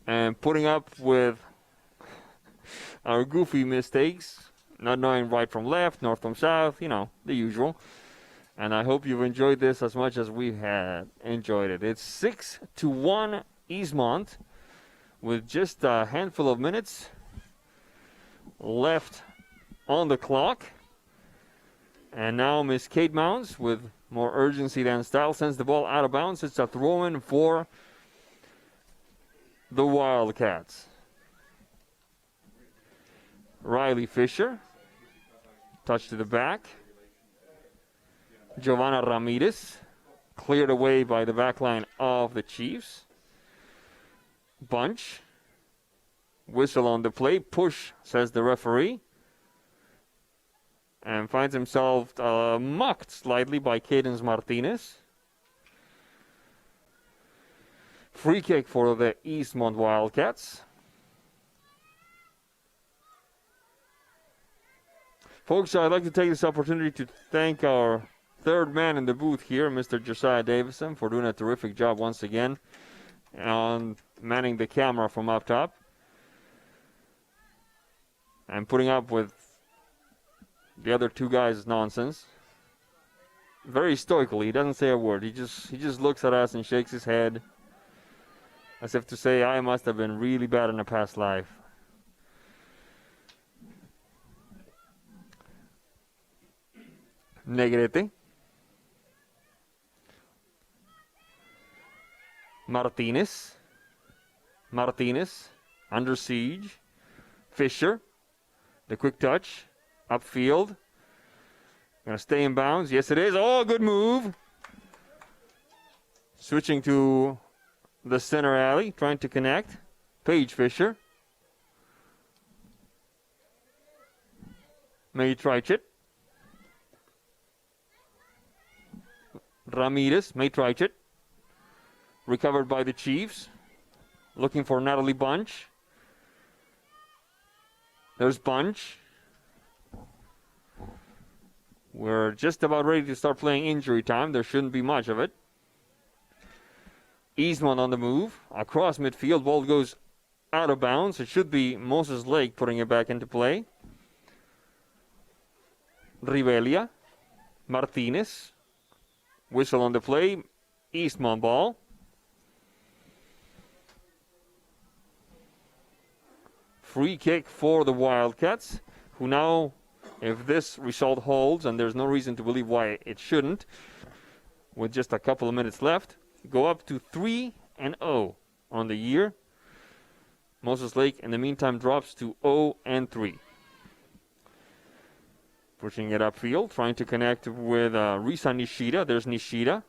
and putting up with our goofy mistakes, not knowing right from left, north from south, the usual. And I hope you've enjoyed this as much as we had enjoyed it. It's 6-1 Eastmont with just a handful of minutes left on the clock. And now Miss Kate Mounds, with more urgency than style, sends the ball out of bounds. It's a throw-in for the Wildcats. Riley Fisher, touch to the back. Giovanna Ramirez, cleared away by the back line of the Chiefs. Bunch, whistle on the play, push, says the referee. And finds himself mucked slightly by Cadence Martinez. Free kick for the Eastmont Wildcats. Folks, I'd like to take this opportunity to thank our third man in the booth here, Mr. Josiah Davison, for doing a terrific job once again on manning the camera from up top and putting up with the other two guys' nonsense. Very stoically, he doesn't say a word. He just looks at us and shakes his head as if to say, I must have been really bad in a past life. Negrete. Martinez. Martinez, under siege. Fisher, the quick touch, upfield. Gonna stay in bounds. Yes, it is. Oh, good move. Switching to the center alley, trying to connect. Paige Fisher. May Trichett. Ramirez, May Trichett. Recovered by the Chiefs. Looking for Natalie Bunch. There's Bunch. We're just about ready to start playing injury time. There shouldn't be much of it. Eastmont on the move. Across midfield. Ball goes out of bounds. It should be Moses Lake putting it back into play. Rivelia. Martinez. Whistle on the play. Eastmont ball. Free kick for the Wildcats, who now, if this result holds, and there's no reason to believe why it shouldn't, with just a couple of minutes left, go up to 3-0 on the year. Moses Lake, in the meantime, drops to 0-3. Pushing it upfield, trying to connect with Risa Nishida. There's Nishida.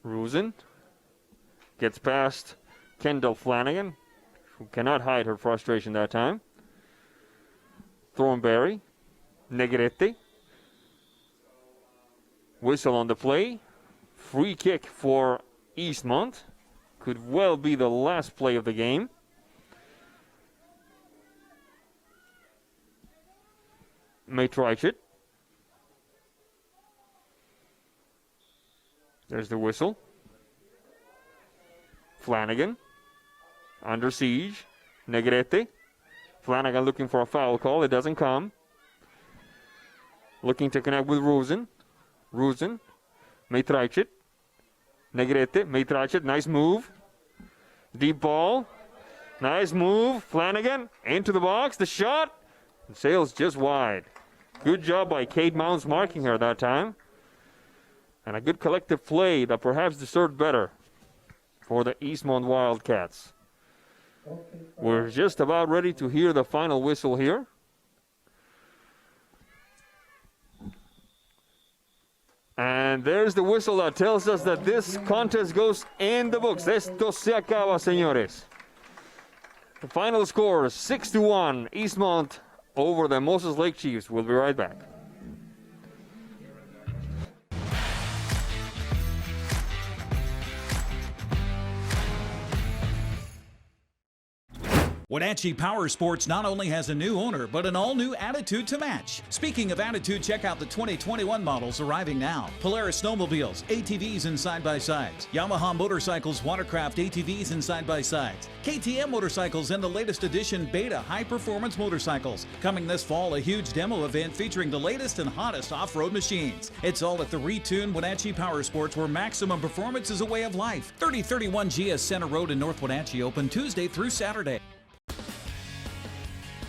Rusin gets past Kendall Flanagan, who cannot hide her frustration that time. Thornberry. Negrete. Whistle on the play. Free kick for Eastmont. Could well be the last play of the game. May Trichett. There's the whistle. Flanagan. Under siege. Negrete. Flanagan looking for a foul call. It doesn't come. Looking to connect with Rusin. Rusin. May Trichett. Negrete. May Trichett. Nice move. Deep ball. Nice move. Flanagan into the box. The shot. Sails just wide. Good job by Kate Mounds marking her that time. And a good collective play that perhaps deserved better for the Eastmont Wildcats. We're just about ready to hear the final whistle here. And there's the whistle that tells us that this contest goes in the books. Esto se acaba, señores. The final score is 6-1, Eastmont over the Moses Lake Chiefs. We'll be right back. Wenatchee Power Sports not only has a new owner, but an all-new attitude to match. Speaking of attitude, check out the 2021 models arriving now. Polaris snowmobiles, ATVs and side-by-sides. Yamaha motorcycles, watercraft ATVs and side-by-sides. KTM motorcycles and the latest edition Beta high-performance motorcycles. Coming this fall, a huge demo event featuring the latest and hottest off-road machines. It's all at the retuned Wenatchee Power Sports, where maximum performance is a way of life. 3031 GS Center Road in North Wenatchee, open Tuesday through Saturday.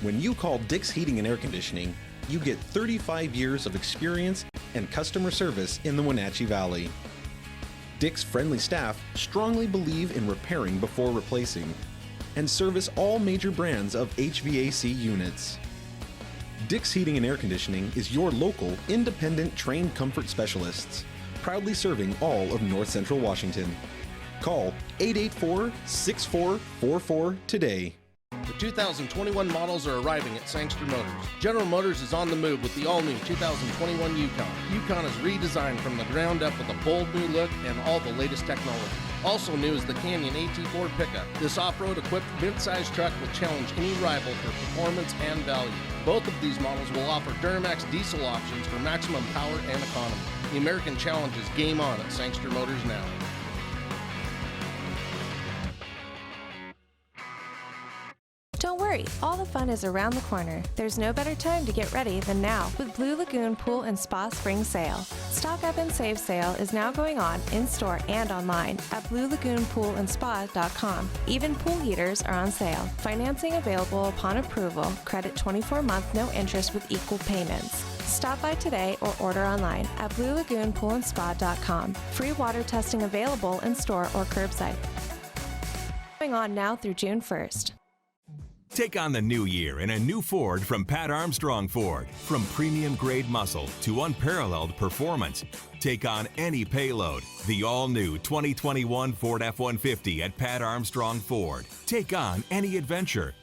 When you call Dick's Heating and Air Conditioning, you get 35 years of experience and customer service in the Wenatchee Valley. Dick's friendly staff strongly believe in repairing before replacing and service all major brands of HVAC units. Dick's Heating and Air Conditioning is your local, independent, trained comfort specialists, proudly serving all of North Central Washington. Call 884-6444 today. The 2021 models are arriving at Sangster Motors. General Motors is on the move with the all-new 2021 Yukon. Yukon is redesigned from the ground up with a bold new look and all the latest technology. Also new is the Canyon AT4 pickup. This off-road equipped mid-size truck will challenge any rival for performance and value. Both of these models will offer Duramax diesel options for maximum power and economy. The American Challenge is game on at Sangster Motors now. Don't worry, worry, all the fun is around the corner. There's no better time to get ready than now with Blue Lagoon Pool and Spa Spring Sale. Stock Up and Save sale is now going on in-store and online at bluelagoonpoolandspa.com. Even pool heaters are on sale. Financing available upon approval. Credit 24-month, no interest with equal payments. Stop by today or order online at bluelagoonpoolandspa.com. Free water testing available in store or curbside. Going on now through June 1st. Take on the new year in a new Ford from Pat Armstrong Ford. From premium grade muscle to unparalleled performance. Take on any payload. The all-new 2021 Ford F-150 at Pat Armstrong Ford. Take on any adventure.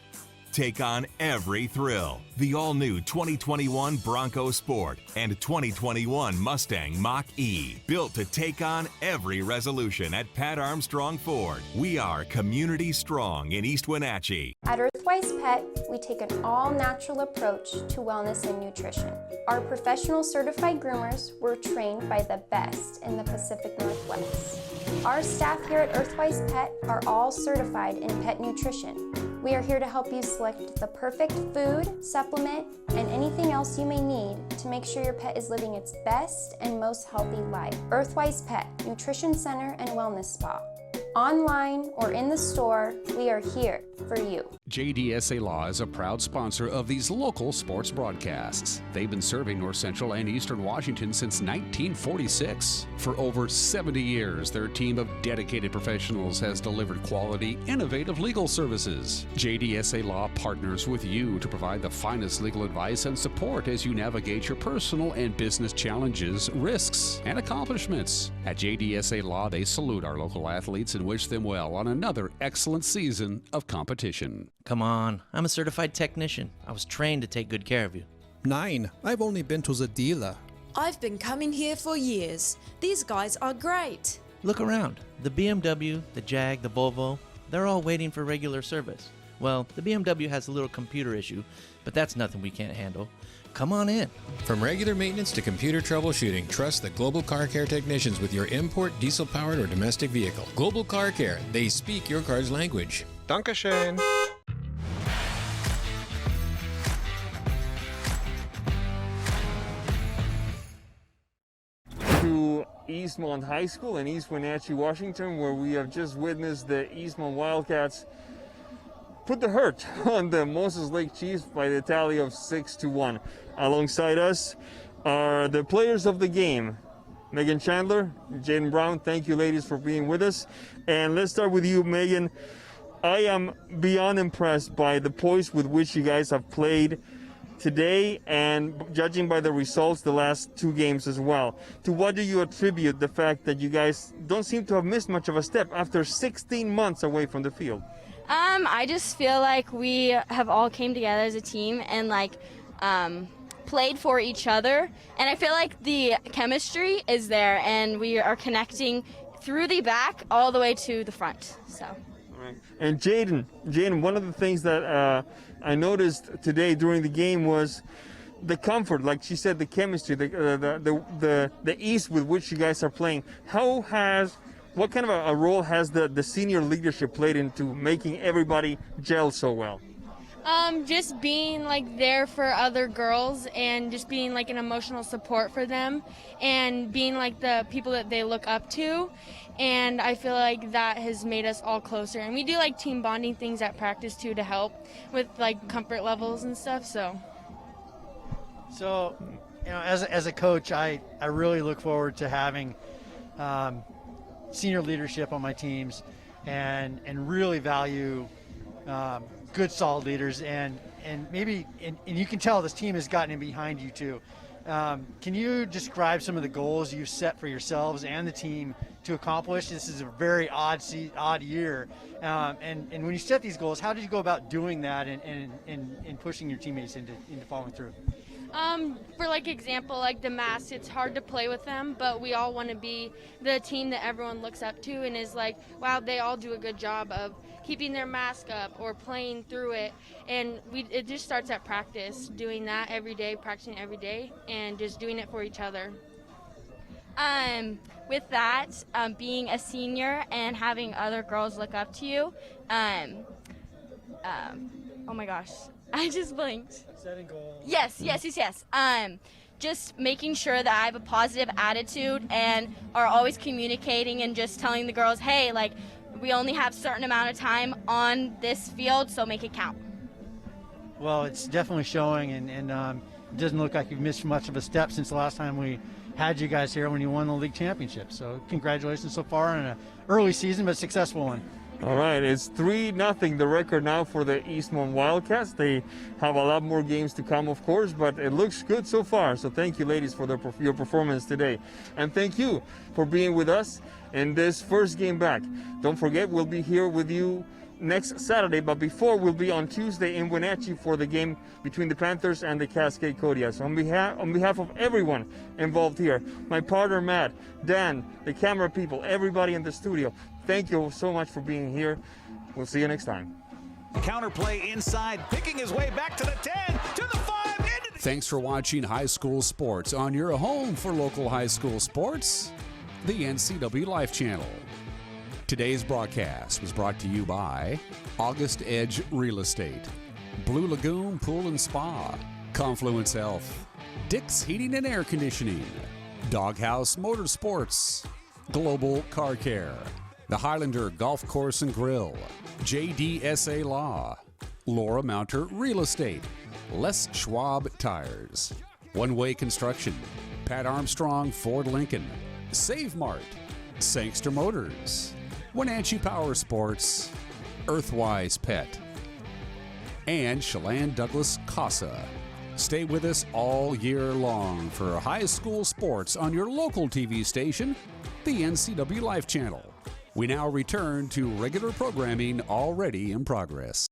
Take on every thrill. The all-new 2021 Bronco Sport and 2021 Mustang Mach-E. Built to take on every resolution at Pat Armstrong Ford. We are community strong in East Wenatchee. At Earthwise Pet, we take an all-natural approach to wellness and nutrition. Our professional certified groomers were trained by the best in the Pacific Northwest. Our staff here at Earthwise Pet are all certified in pet nutrition. We are here to help you select the perfect food, supplement, and anything else you may need to make sure your pet is living its best and most healthy life. Earthwise Pet, Nutrition Center and Wellness Spa. Online or in the store, we are here for you. JDSA Law is a proud sponsor of these local sports broadcasts. They've been serving North Central and Eastern Washington since 1946. For over 70 years, their team of dedicated professionals has delivered quality, innovative legal services. JDSA Law partners with you to provide the finest legal advice and support as you navigate your personal and business challenges, risks, and accomplishments. At JDSA Law, they salute our local athletes and wish them well on another excellent season of competition. Come on, I'm a certified technician. I was trained to take good care of you. 9. I've only been to the dealer. I've been coming here for years. These guys are great. Look around. The BMW, the Jag, the Volvo, they're all waiting for regular service. Well, the BMW has a little computer issue, but that's nothing we can't handle. Come on in. From regular maintenance to computer troubleshooting, trust the Global Car Care technicians with your import, diesel-powered, or domestic vehicle. Global Car Care. They speak your car's language. Dankeschön. To Eastmont High School in East Wenatchee, Washington, where we have just witnessed the Eastmont Wildcats put the hurt on the Moses Lake Chiefs by the tally of 6-1. Alongside us are the players of the game, Megan Chandler, Jaden Brown. Thank you, ladies, for being with us. And let's start with you, Megan. I am beyond impressed by the poise with which you guys have played today, and judging by the results the last 2 games as well. To what do you attribute the fact that you guys don't seem to have missed much of a step after 16 months away from the field? I just feel like we have all came together as a team and played for each other, and I feel like the chemistry is there and we are connecting through the back all the way to the front. So. Right. And Jaden, one of the things that I noticed today during the game was the comfort, like she said, the chemistry, the ease with which you guys are playing. What kind of a role has the senior leadership played into making everybody gel so well? Just being there for other girls and just being an emotional support for them and being the people that they look up to. And I feel like that has made us all closer. And we do team bonding things at practice too to help with comfort levels and stuff. So as a coach, I really look forward to having senior leadership on my teams and really value good solid leaders and maybe you can tell this team has gotten in behind you too. Can you describe some of the goals you've set for yourselves and the team to accomplish? This is a very odd year, and when you set these goals, how did you go about doing that and pushing your teammates into following through? For example, the masks, it's hard to play with them, but we all want to be the team that everyone looks up to and is wow, they all do a good job of keeping their mask up or playing through it. And it just starts at practice, doing that every day, practicing every day, and just doing it for each other. With that, being a senior and having other girls look up to you, oh my gosh, I just blinked. Setting goals. Yes. Just making sure that I have a positive attitude and are always communicating and just telling the girls, hey, like, we only have a certain amount of time on this field, so make it count. Well, it's definitely showing, and it doesn't look like you've missed much of a step since the last time we had you guys here when you won the league championship. So congratulations so far on an early season, but successful one. All right, it's 3-0 the record now for the Eastmont Wildcats. They have a lot more games to come, of course, but it looks good so far. So thank you, ladies, for your performance today. And thank you for being with us in this first game back. Don't forget, we'll be here with you next Saturday, but before we'll be on Tuesday in Wenatchee for the game between the Panthers and the Cascade Kodiaks. On behalf of everyone involved here, my partner Matt, Dan, the camera people, everybody in the studio, thank you so much for being here. We'll see you next time. Counterplay inside, picking his way back to the 10, to the 5, into the... Thanks for watching High School Sports on your home for local high school sports, the NCWLIFE Channel. Today's broadcast was brought to you by August Edge Real Estate, Blue Lagoon Pool and Spa, Confluence Health, Dick's Heating and Air Conditioning, Doghouse Motorsports, Global Car Care, the Highlander Golf Course and Grill, JDSA Law, Laura Mounter Real Estate, Les Schwab Tires, One Way Construction, Pat Armstrong Ford Lincoln, Save Mart, Sangster Motors, Wenatchee Power Sports, Earthwise Pet, and Chelan Douglas Casa. Stay with us all year long for high school sports on your local TV station, the NCWLIFE Channel. We now return to regular programming already in progress.